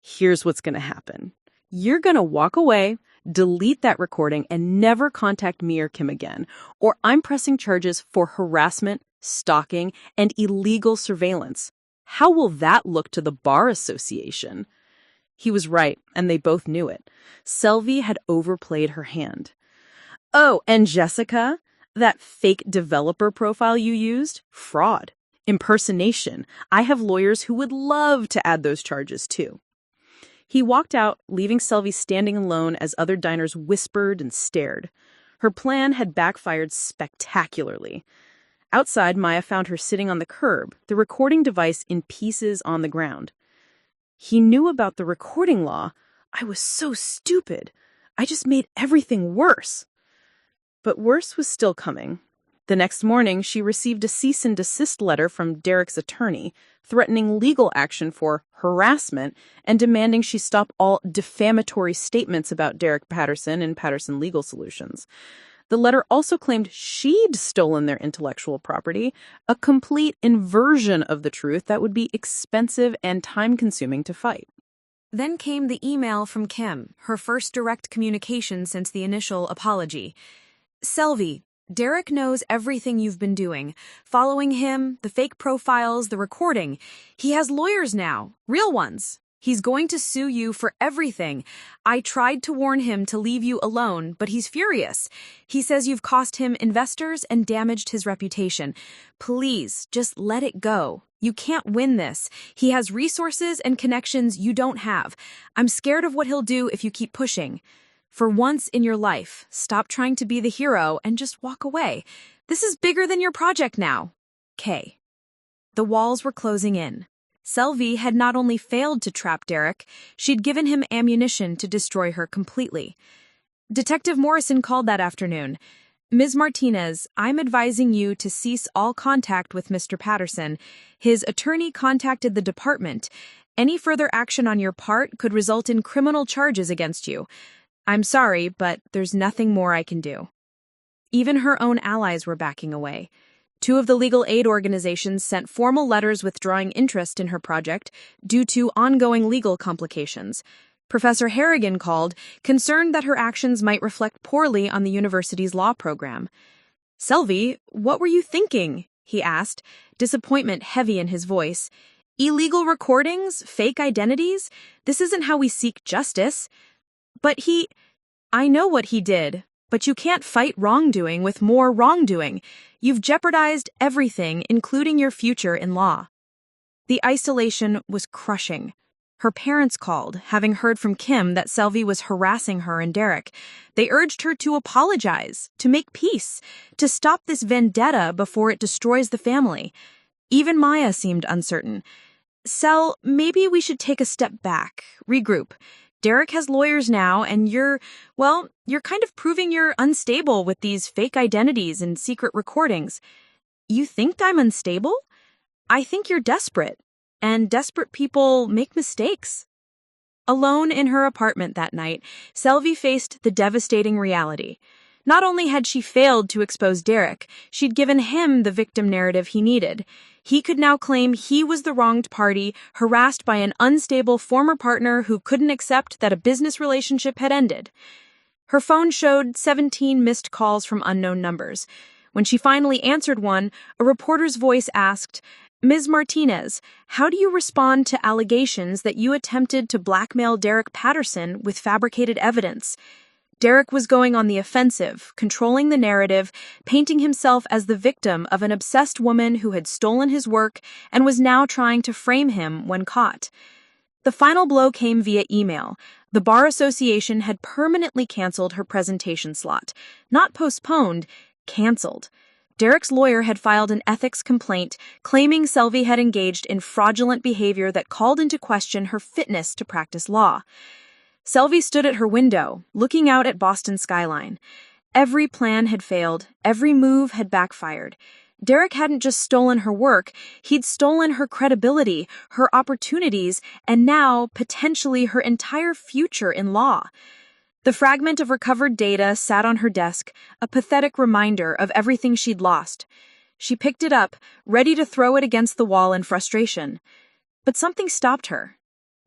"Here's what's going to happen. You're going to walk away, delete that recording, and never contact me or Kim again, or I'm pressing charges for harassment, stalking, and illegal surveillance. How will that look to the Bar Association?" He was right, and they both knew it. Selvi had overplayed her hand. "Oh, and Jessica, that fake developer profile you used? Fraud. Impersonation. I have lawyers who would love to add those charges too." He walked out, leaving Selvi standing alone as other diners whispered and stared. Her plan had backfired spectacularly. Outside, Maya found her sitting on the curb, the recording device in pieces on the ground. "He knew about the recording law. I was so stupid. I just made everything worse." But worse was still coming. The next morning, she received a cease and desist letter from Derek's attorney, threatening legal action for harassment and demanding she stop all defamatory statements about Derek Patterson and Patterson Legal Solutions. The letter also claimed she'd stolen their intellectual property, a complete inversion of the truth that would be expensive and time-consuming to fight. Then came the email from Kim, her first direct communication since the initial apology. "Selvi, Derek knows everything you've been doing. Following him, the fake profiles, the recording. He has lawyers now, real ones. He's going to sue you for everything. I tried to warn him to leave you alone, but he's furious. He says you've cost him investors and damaged his reputation. Please, just let it go. You can't win this. He has resources and connections you don't have. I'm scared of what he'll do if you keep pushing. For once in your life, stop trying to be the hero and just walk away. This is bigger than your project now. K." The walls were closing in. Selvi had not only failed to trap Derek, she'd given him ammunition to destroy her completely. Detective Morrison called that afternoon. "Ms. Martinez, I'm advising you to cease all contact with Mr. Patterson. His attorney contacted the department. Any further action on your part could result in criminal charges against you. I'm sorry, but there's nothing more I can do." Even her own allies were backing away. Two of the legal aid organizations sent formal letters withdrawing interest in her project due to ongoing legal complications. Professor Harrigan called, concerned that her actions might reflect poorly on the university's law program. "Selvi, what were you thinking? he asked, disappointment heavy in his voice. Illegal recordings? Fake identities? This isn't how we seek justice. But I know what he did, but you can't fight wrongdoing with more wrongdoing. You've jeopardized everything, including your future in law. The isolation was crushing. Her parents called, having heard from Kim that Selvi was harassing her and Derek. They urged her to apologize, to make peace, to stop this vendetta before it destroys the family. Even Maya seemed uncertain. Sel, maybe we should take a step back, regroup. Derek has lawyers now, and you're kind of proving you're unstable with these fake identities and secret recordings. You think I'm unstable? I think you're desperate, and desperate people make mistakes. Alone in her apartment that night, Selvi faced the devastating reality. Not only had she failed to expose Derek, she'd given him the victim narrative he needed. He could now claim he was the wronged party, harassed by an unstable former partner who couldn't accept that a business relationship had ended. Her phone showed 17 missed calls from unknown numbers. When she finally answered one, a reporter's voice asked, "Ms. Martinez, how do you respond to allegations that you attempted to blackmail Derek Patterson with fabricated evidence?" Derek was going on the offensive, controlling the narrative, painting himself as the victim of an obsessed woman who had stolen his work and was now trying to frame him when caught. The final blow came via email. The Bar Association had permanently canceled her presentation slot. Not postponed, canceled. Derek's lawyer had filed an ethics complaint, claiming Selvi had engaged in fraudulent behavior that called into question her fitness to practice law. Selvi stood at her window, looking out at Boston's skyline. Every plan had failed, every move had backfired. Derek hadn't just stolen her work, he'd stolen her credibility, her opportunities, and now, potentially, her entire future in law. The fragment of recovered data sat on her desk, a pathetic reminder of everything she'd lost. She picked it up, ready to throw it against the wall in frustration. But something stopped her.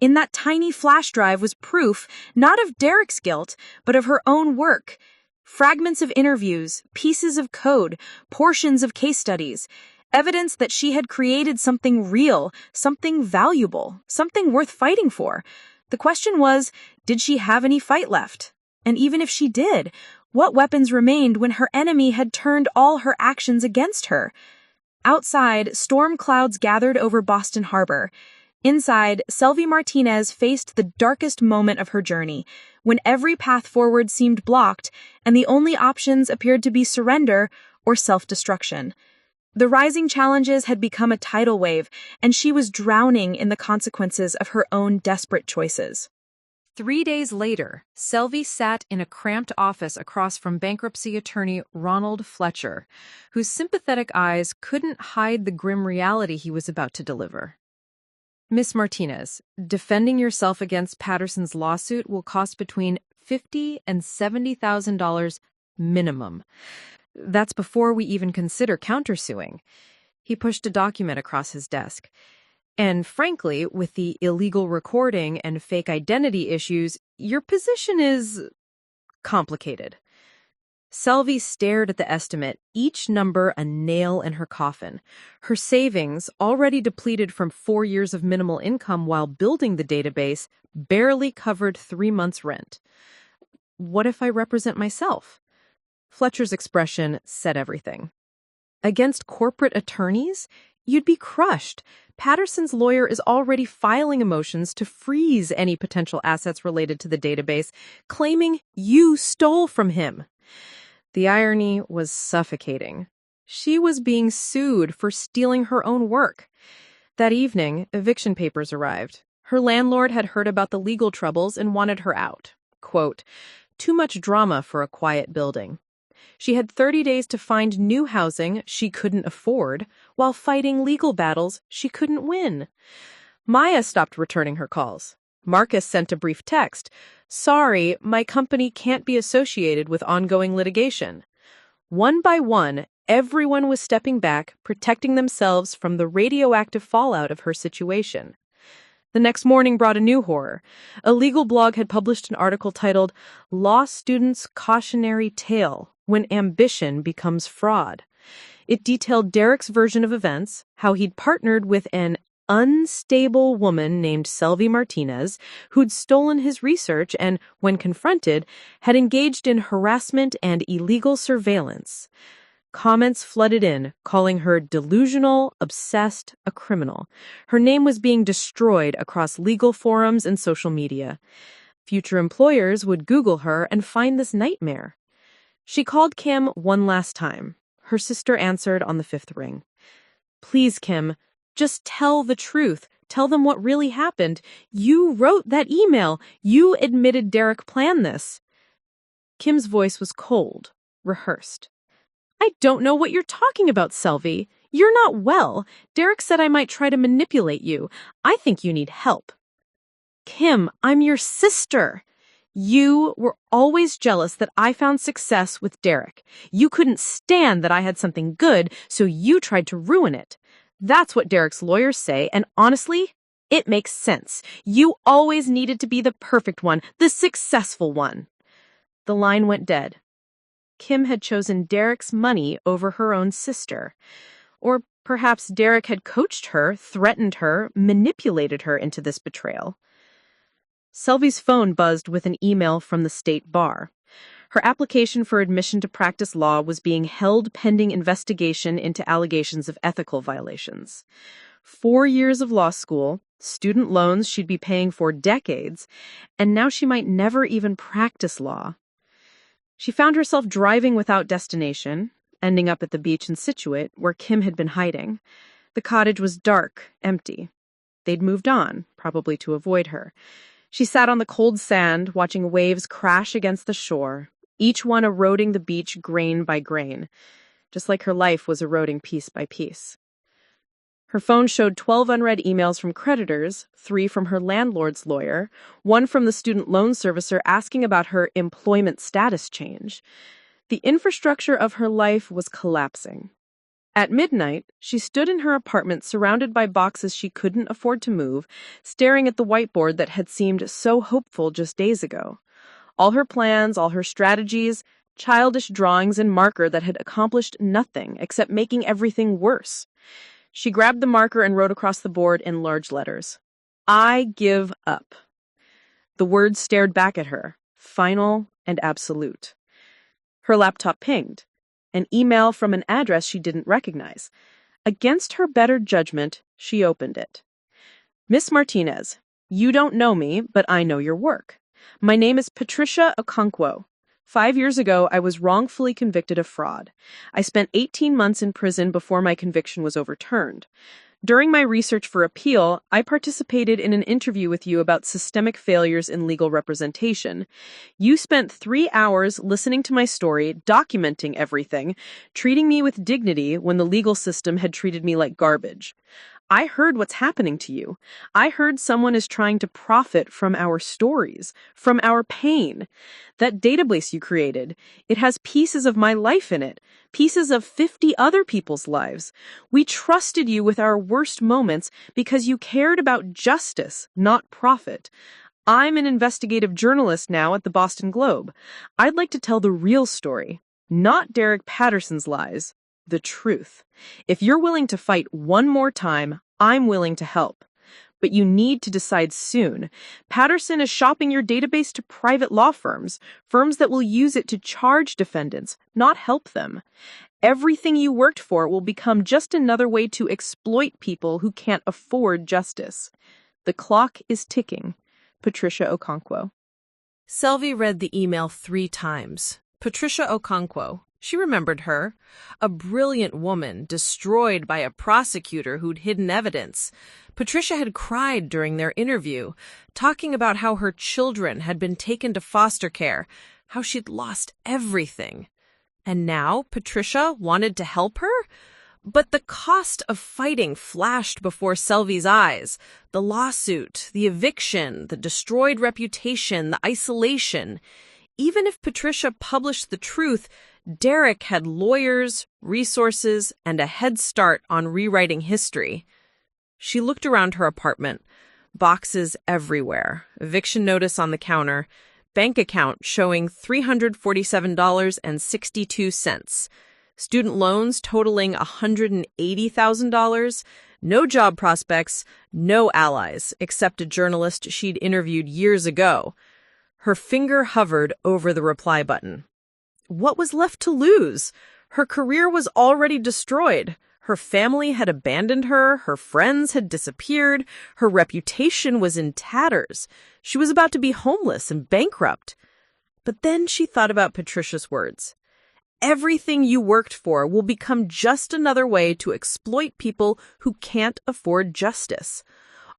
In that tiny flash drive was proof, not of Derek's guilt, but of her own work. Fragments of interviews, pieces of code, portions of case studies, evidence that she had created something real, something valuable, something worth fighting for. The question was, did she have any fight left? And even if she did, what weapons remained when her enemy had turned all her actions against her? Outside, storm clouds gathered over Boston Harbor. Inside, Selvi Martinez faced the darkest moment of her journey, when every path forward seemed blocked and the only options appeared to be surrender or self-destruction. The rising challenges had become a tidal wave, and she was drowning in the consequences of her own desperate choices. 3 days later, Selvi sat in a cramped office across from bankruptcy attorney Ronald Fletcher, whose sympathetic eyes couldn't hide the grim reality he was about to deliver. Miss Martinez, defending yourself against Patterson's lawsuit will cost between $50,000 and $70,000 minimum. That's before we even consider countersuing. He pushed a document across his desk. And frankly, with the illegal recording and fake identity issues, your position is complicated. Selvi stared at the estimate, each number a nail in her coffin. Her savings, already depleted from 4 years of minimal income while building the database, barely covered 3 months' rent. What if I represent myself? Fletcher's expression said everything. Against corporate attorneys? You'd be crushed. Patterson's lawyer is already filing a motion to freeze any potential assets related to the database, claiming you stole from him. The irony was suffocating. She was being sued for stealing her own work. That evening, eviction papers arrived. Her landlord had heard about the legal troubles and wanted her out. Quote, "Too much drama for a quiet building." She had 30 days to find new housing she couldn't afford, while fighting legal battles she couldn't win. Maya stopped returning her calls. Marcus sent a brief text. "Sorry, my company can't be associated with ongoing litigation." One by one, everyone was stepping back, protecting themselves from the radioactive fallout of her situation. The next morning brought a new horror. A legal blog had published an article titled, "Law Students' Cautionary Tale When Ambition Becomes Fraud." It detailed Derek's version of events, how he'd partnered with an unstable woman named Selvi Martinez who'd stolen his research and, when confronted, had engaged in harassment and illegal surveillance. Comments flooded in, calling her delusional, obsessed, a criminal. Her name was being destroyed across legal forums and social media. Future employers would Google her and find this nightmare. She called Kim one last time. Her sister answered on the fifth ring. "Please, Kim, just tell the truth. Tell them what really happened. You wrote that email. You admitted Derek planned this." Kim's voice was cold, rehearsed. "I don't know what you're talking about, Selvi. You're not well. Derek said I might try to manipulate you. I think you need help." "Kim, I'm your sister. You were always jealous that I found success with Derek. You couldn't stand that I had something good, so you tried to ruin it. That's what Derek's lawyers say, and honestly, it makes sense. You always needed to be the perfect one, the successful one." The line went dead. Kim had chosen Derek's money over her own sister. Or perhaps Derek had coached her, threatened her, manipulated her into this betrayal. Selvi's phone buzzed with an email from the state bar. Her application for admission to practice law was being held pending investigation into allegations of ethical violations. 4 years of law school, student loans she'd be paying for decades, and now she might never even practice law. She found herself driving without destination, ending up at the beach in Scituate, where Kim had been hiding. The cottage was dark, empty. They'd moved on, probably to avoid her. She sat on the cold sand, watching waves crash against the shore, each one eroding the beach grain by grain, just like her life was eroding piece by piece. Her phone showed 12 unread emails from creditors, 3 from her landlord's lawyer, 1 from the student loan servicer asking about her employment status change. The infrastructure of her life was collapsing. At midnight, she stood in her apartment surrounded by boxes she couldn't afford to move, staring at the whiteboard that had seemed so hopeful just days ago. All her plans, all her strategies, childish drawings and marker that had accomplished nothing except making everything worse. She grabbed the marker and wrote across the board in large letters, "I give up." The words stared back at her, final and absolute. Her laptop pinged. An email from an address she didn't recognize. Against her better judgment, she opened it. "Miss Martinez, you don't know me, but I know your work. My name is Patricia Okonkwo. 5 years ago, I was wrongfully convicted of fraud. I spent 18 months in prison before my conviction was overturned. During my research for appeal, I participated in an interview with you about systemic failures in legal representation. You spent 3 hours listening to my story, documenting everything, treating me with dignity when the legal system had treated me like garbage. I heard what's happening to you. I heard someone is trying to profit from our stories, from our pain. That database you created, it has pieces of my life in it, pieces of 50 other people's lives. We trusted you with our worst moments because you cared about justice, not profit. I'm an investigative journalist now at the Boston Globe. I'd like to tell the real story, not Derek Patterson's lies. The truth. If you're willing to fight one more time, I'm willing to help. But you need to decide soon. Patterson is shopping your database to private law firms, firms that will use it to charge defendants, not help them. Everything you worked for will become just another way to exploit people who can't afford justice. The clock is ticking. Patricia Okonkwo. Selvi read the email 3 times. Patricia Okonkwo. She remembered her. A brilliant woman destroyed by a prosecutor who'd hidden evidence. Patricia had cried during their interview, talking about how her children had been taken to foster care, how she'd lost everything. And now Patricia wanted to help her? But the cost of fighting flashed before Selvi's eyes. The lawsuit, the eviction, the destroyed reputation, the isolation. Even if Patricia published the truth, Derek had lawyers, resources, and a head start on rewriting history. She looked around her apartment. Boxes everywhere, eviction notice on the counter, bank account showing $347.62. student loans totaling $180,000, no job prospects, no allies, except a journalist she'd interviewed years ago. Her finger hovered over the reply button. What was left to lose? Her career was already destroyed. Her family had abandoned her, her friends had disappeared, her reputation was in tatters. She was about to be homeless and bankrupt. But then she thought about Patricia's words. Everything you worked for will become just another way to exploit people who can't afford justice.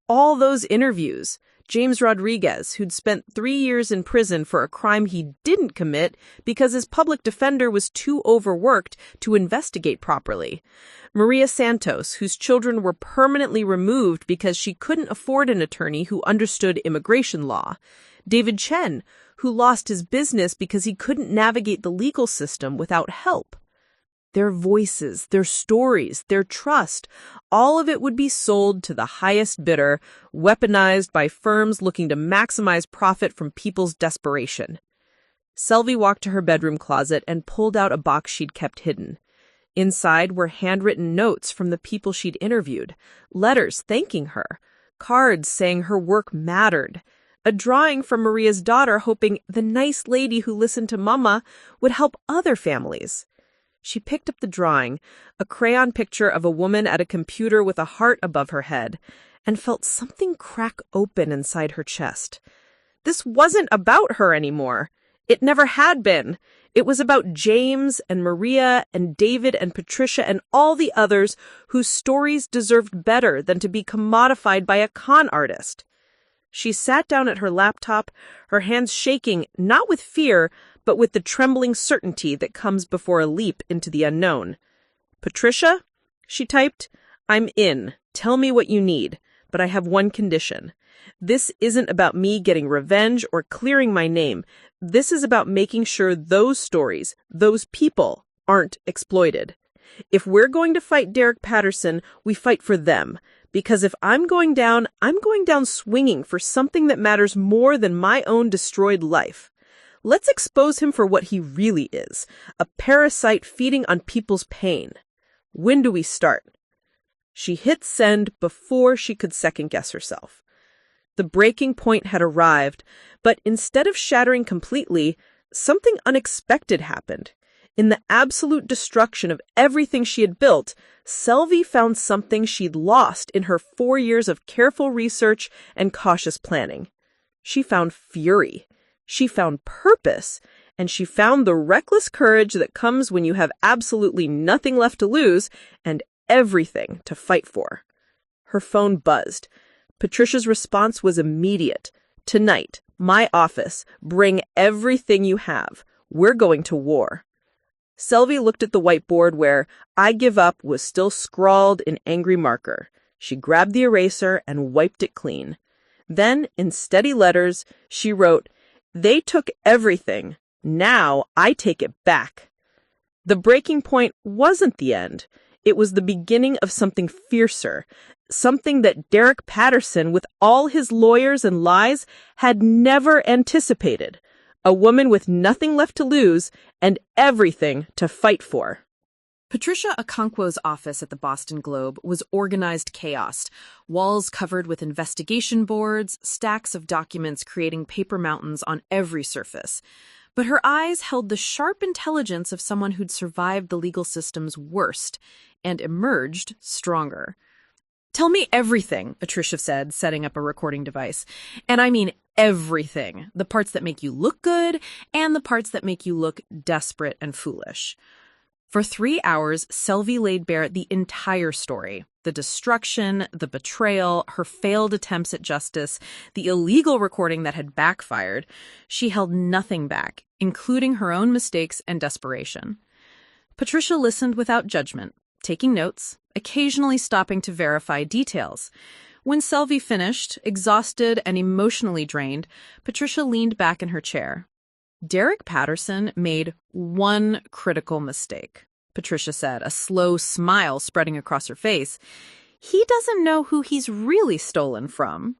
All those interviews, James Rodriguez, who'd spent 3 years in prison for a crime he didn't commit because his public defender was too overworked to investigate properly. Maria Santos, whose children were permanently removed because she couldn't afford an attorney who understood immigration law. David Chen, who lost his business because he couldn't navigate the legal system without help. Their voices, their stories, their trust, all of it would be sold to the highest bidder, weaponized by firms looking to maximize profit from people's desperation. Selvi walked to her bedroom closet and pulled out a box she'd kept hidden. Inside were handwritten notes from the people she'd interviewed, letters thanking her, cards saying her work mattered, a drawing from Maria's daughter hoping the nice lady who listened to Mama would help other families. She picked up the drawing, a crayon picture of a woman at a computer with a heart above her head, and felt something crack open inside her chest. This wasn't about her anymore. It never had been. It was about James and Maria and David and Patricia and all the others whose stories deserved better than to be commodified by a con artist. She sat down at her laptop, her hands shaking not with fear, but with the trembling certainty that comes before a leap into the unknown. Patricia, she typed, I'm in. Tell me what you need, but I have one condition. This isn't about me getting revenge or clearing my name. This is about making sure those stories, those people, aren't exploited. If we're going to fight Derek Patterson, we fight for them. Because if I'm going down swinging for something that matters more than my own destroyed life. Let's expose him for what he really is, a parasite feeding on people's pain. When do we start? She hit send before she could second-guess herself. The breaking point had arrived, but instead of shattering completely, something unexpected happened. In the absolute destruction of everything she had built, Selvi found something she'd lost in her 4 years of careful research and cautious planning. She found fury. She found purpose. And she found the reckless courage that comes when you have absolutely nothing left to lose and everything to fight for. Her phone buzzed. Patricia's response was immediate. Tonight, my office, bring everything you have. We're going to war. Selvi looked at the whiteboard where I give up was still scrawled in angry marker. She grabbed the eraser and wiped it clean. Then, in steady letters, she wrote, They took everything. Now I take it back. The breaking point wasn't the end. It was the beginning of something fiercer, something that Derek Patterson, with all his lawyers and lies, had never anticipated. A woman with nothing left to lose and everything to fight for. Patricia Okonkwo's office at the Boston Globe was organized chaos, walls covered with investigation boards, stacks of documents creating paper mountains on every surface. But her eyes held the sharp intelligence of someone who'd survived the legal system's worst and emerged stronger. Tell me everything, Patricia said, setting up a recording device. And I mean everything. The parts that make you look good and the parts that make you look desperate and foolish. For 3 hours, Selvi laid bare the entire story. The destruction, the betrayal, her failed attempts at justice, the illegal recording that had backfired. She held nothing back, including her own mistakes and desperation. Patricia listened without judgment, taking notes, occasionally stopping to verify details. When Selvi finished, exhausted and emotionally drained, Patricia leaned back in her chair. Derek Patterson made one critical mistake, Patricia said, a slow smile spreading across her face. He doesn't know who he's really stolen from.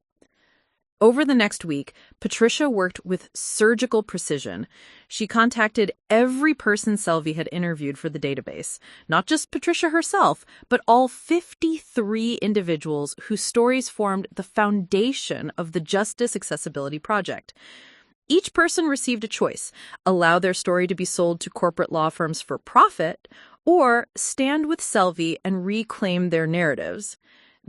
Over the next week, Patricia worked with surgical precision. She contacted every person Selvi had interviewed for the database, not just Patricia herself, but all 53 individuals whose stories formed the foundation of the Justice Accessibility Project. Each person received a choice: allow their story to be sold to corporate law firms for profit, or stand with Selvi and reclaim their narratives.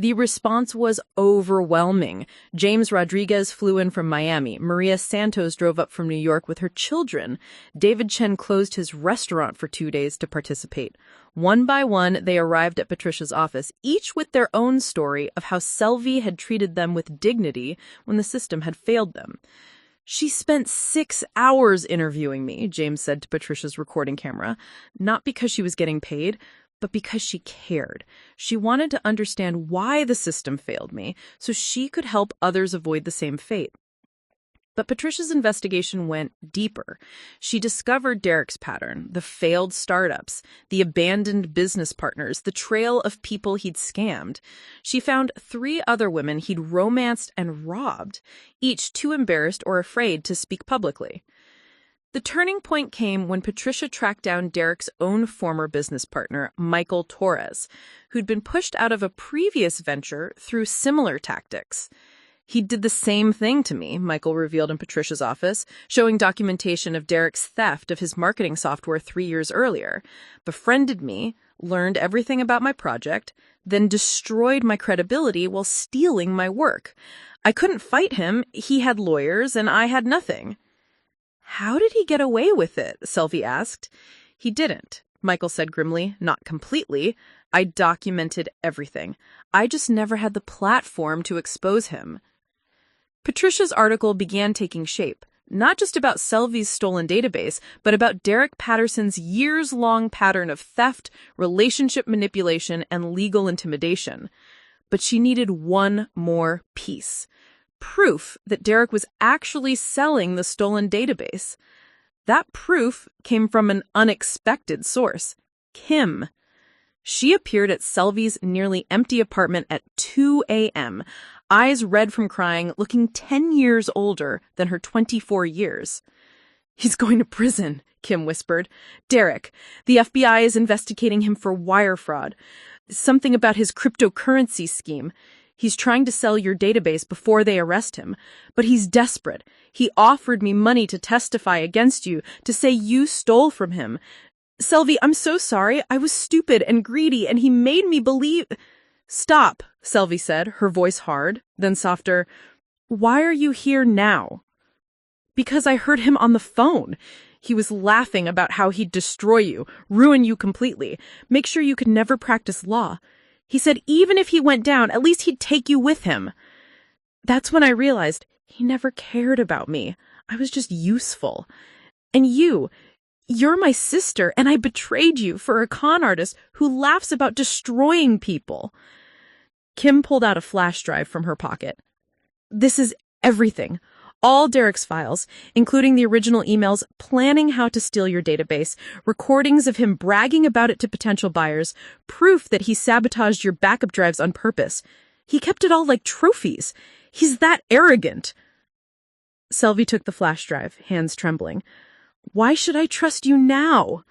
The response was overwhelming. James Rodriguez flew in from Miami. Maria Santos drove up from New York with her children. David Chen closed his restaurant for 2 days to participate. One by one, they arrived at Patricia's office, each with their own story of how Selvi had treated them with dignity when the system had failed them. "She spent 6 hours interviewing me," James said to Patricia's recording camera, "not because she was getting paid, but because she cared. She wanted to understand why the system failed me so she could help others avoid the same fate." But Patricia's investigation went deeper. She discovered Derek's pattern: the failed startups, the abandoned business partners, the trail of people he'd scammed. She found 3 other women he'd romanced and robbed, each too embarrassed or afraid to speak publicly. The turning point came when Patricia tracked down Derek's own former business partner, Michael Torres, who'd been pushed out of a previous venture through similar tactics. "He did the same thing to me," Michael revealed in Patricia's office, showing documentation of Derek's theft of his marketing software 3 years earlier. "Befriended me, learned everything about my project, then destroyed my credibility while stealing my work. I couldn't fight him. He had lawyers and I had nothing." "How did he get away with it?" Selvi asked. "He didn't," Michael said grimly. "Not completely. I documented everything. I just never had the platform to expose him." Patricia's article began taking shape, not just about Selvi's stolen database, but about Derek Patterson's years-long pattern of theft, relationship manipulation, and legal intimidation. But she needed one more piece: proof that Derek was actually selling the stolen database. That proof came from an unexpected source: Kim. She appeared at Selvi's nearly empty apartment at 2 a.m., eyes red from crying, looking 10 years older than her 24 years. "He's going to prison," Kim whispered. "Derek, the FBI is investigating him for wire fraud. Something about his cryptocurrency scheme. He's trying to sell your database before they arrest him. But he's desperate. He offered me money to testify against you, to say you stole from him. Selvi, I'm so sorry. I was stupid and greedy, and he made me believe—" "Stop," Selvi said, her voice hard, then softer. "Why are you here now?" "Because I heard him on the phone. He was laughing about how he'd destroy you, ruin you completely, make sure you could never practice law. He said even if he went down, at least he'd take you with him. That's when I realized he never cared about me. I was just useful. And you're my sister, and I betrayed you for a con artist who laughs about destroying people." Kim pulled out a flash drive from her pocket. "This is everything. All Derek's files, including the original emails planning how to steal your database, recordings of him bragging about it to potential buyers, proof that he sabotaged your backup drives on purpose. He kept it all like trophies. He's that arrogant." Selvi took the flash drive, hands trembling. "Why should I trust you now?"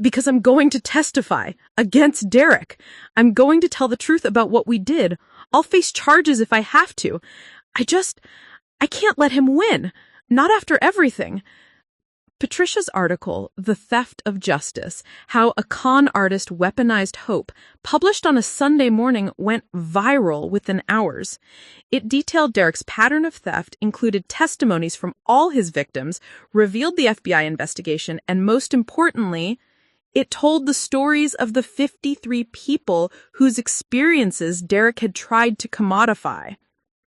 "Because I'm going to testify against Derek. I'm going to tell the truth about what we did. I'll face charges if I have to. I can't let him win. Not after everything." Patricia's article, "The Theft of Justice: How a Con Artist Weaponized Hope," published on a Sunday morning, went viral within hours. It detailed Derek's pattern of theft, included testimonies from all his victims, revealed the FBI investigation, and most importantly, it told the stories of the 53 people whose experiences Derek had tried to commodify.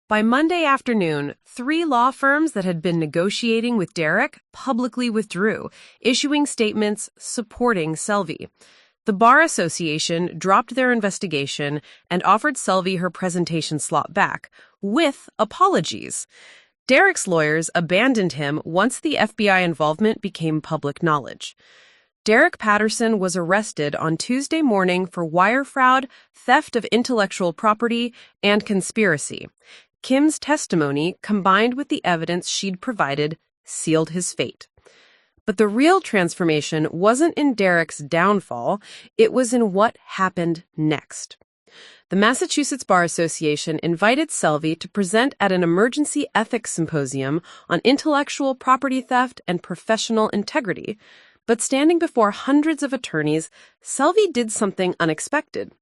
By Monday afternoon, 3 law firms that had been negotiating with Derek publicly withdrew, issuing statements supporting Selvi. The Bar Association dropped their investigation and offered Selvi her presentation slot back, with apologies. Derek's lawyers abandoned him once the FBI involvement became public knowledge. Derek Patterson was arrested on Tuesday morning for wire fraud, theft of intellectual property, and conspiracy. Kim's testimony, combined with the evidence she'd provided, sealed his fate. But the real transformation wasn't in Derek's downfall, it was in what happened next. The Massachusetts Bar Association invited Selvi to present at an emergency ethics symposium on intellectual property theft and professional integrity. But standing before hundreds of attorneys, Selvi did something unexpected.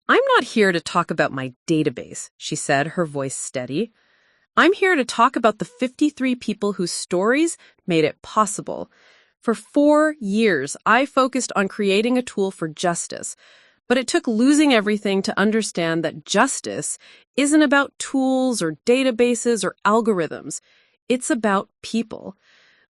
"I'm not here to talk about my database," she said, her voice steady. "I'm here to talk about the 53 people whose stories made it possible. For 4 years, I focused on creating a tool for justice, but it took losing everything to understand that justice isn't about tools or databases or algorithms. It's about people.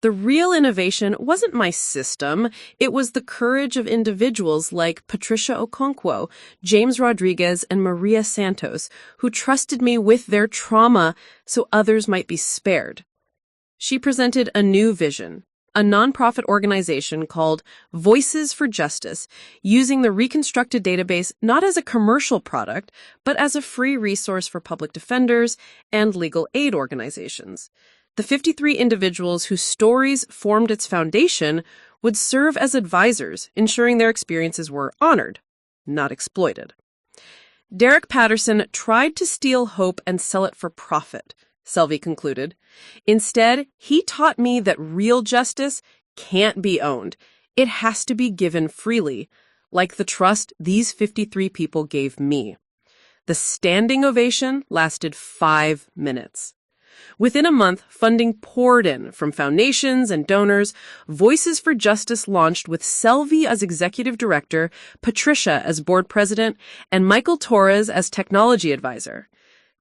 The real innovation wasn't my system. It was the courage of individuals like Patricia Okonkwo, James Rodriguez, and Maria Santos, who trusted me with their trauma so others might be spared." She presented a new vision, a nonprofit organization called Voices for Justice, using the reconstructed database not as a commercial product, but as a free resource for public defenders and legal aid organizations. The 53 individuals whose stories formed its foundation would serve as advisors, ensuring their experiences were honored, not exploited. Derek Patterson tried to steal hope and sell it for profit, Selvi concluded. Instead, he taught me that real justice can't be owned. It has to be given freely, like the trust these 53 people gave me. The standing ovation lasted 5 minutes. Within a month, funding poured in from foundations and donors. Voices for Justice launched with Selvi as executive director, Patricia as board president, and Michael Torres as technology advisor.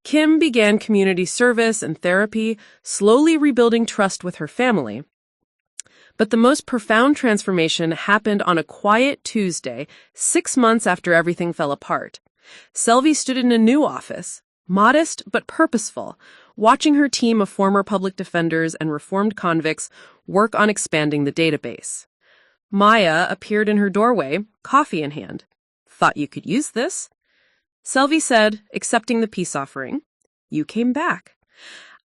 Kim began community service and therapy, slowly rebuilding trust with her family. But the most profound transformation happened on a quiet Tuesday, 6 months after everything fell apart. Selvi stood in a new office, modest but purposeful, watching her team of former public defenders and reformed convicts work on expanding the database. Maya appeared in her doorway, coffee in hand. "Thought you could use this." Selvi said, accepting the peace offering, "You came back."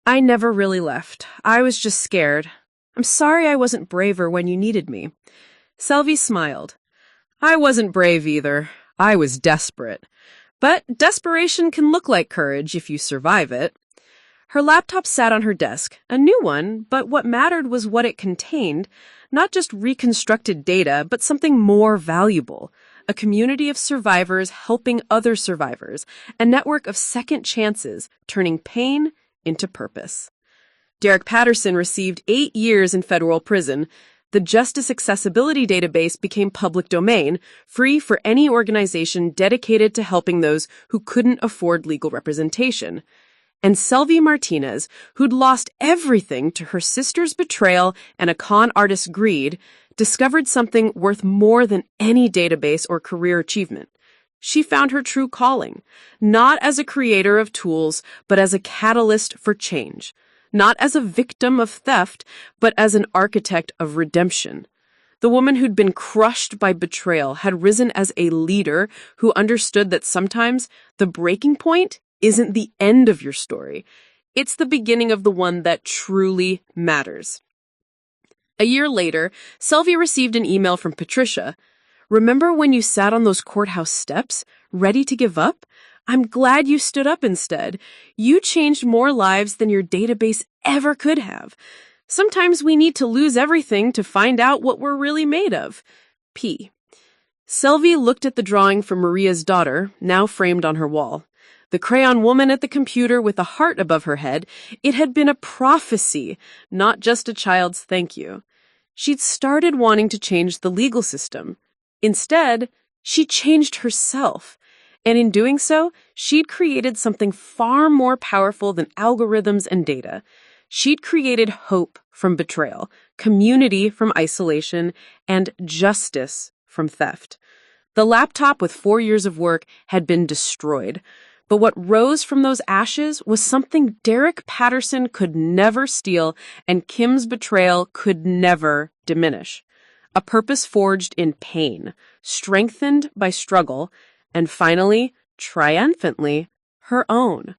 "I never really left. I was just scared. I'm sorry I wasn't braver when you needed me." Selvi smiled. "I wasn't brave either. I was desperate. But desperation can look like courage if you survive it." Her laptop sat on her desk, a new one, but what mattered was what it contained, not just reconstructed data, but something more valuable, a community of survivors helping other survivors, a network of second chances, turning pain into purpose. Derek Patterson received 8 years in federal prison. The Justice Accessibility Database became public domain, free for any organization dedicated to helping those who couldn't afford legal representation. And Selvi Martinez, who'd lost everything to her sister's betrayal and a con artist's greed, discovered something worth more than any database or career achievement. She found her true calling, not as a creator of tools, but as a catalyst for change, not as a victim of theft, but as an architect of redemption. The woman who'd been crushed by betrayal had risen as a leader who understood that sometimes the breaking point isn't the end of your story. It's the beginning of the one that truly matters. A year later, Selvi received an email from Patricia. "Remember when you sat on those courthouse steps, ready to give up? I'm glad you stood up instead. You changed more lives than your database ever could have. Sometimes we need to lose everything to find out what we're really made of. P." Selvi looked at the drawing from Maria's daughter, now framed on her wall. The crayon woman at the computer with a heart above her head, it had been a prophecy, not just a child's thank you. She'd started wanting to change the legal system. Instead, she changed herself. And in doing so, she'd created something far more powerful than algorithms and data. She'd created hope from betrayal, community from isolation, and justice from theft. The laptop with 4 years of work had been destroyed. But what rose from those ashes was something Derek Patterson could never steal and Kim's betrayal could never diminish. A purpose forged in pain, strengthened by struggle, and finally, triumphantly, her own.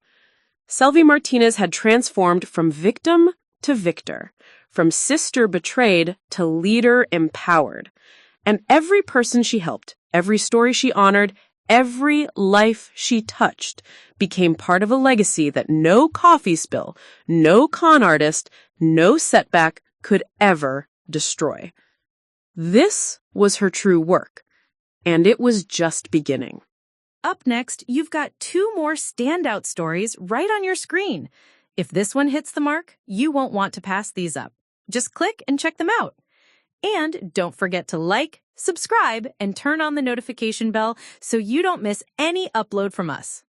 Selvi Martinez had transformed from victim to victor, from sister betrayed to leader empowered. And every person she helped, every story she honored, every life she touched became part of a legacy that no coffee spill, no con artist, no setback could ever destroy. This was her true work, and it was just beginning. Up next, you've got 2 more standout stories right on your screen. If this one hits the mark, you won't want to pass these up. Just click and check them out. And don't forget to like, subscribe, and turn on the notification bell so you don't miss any upload from us.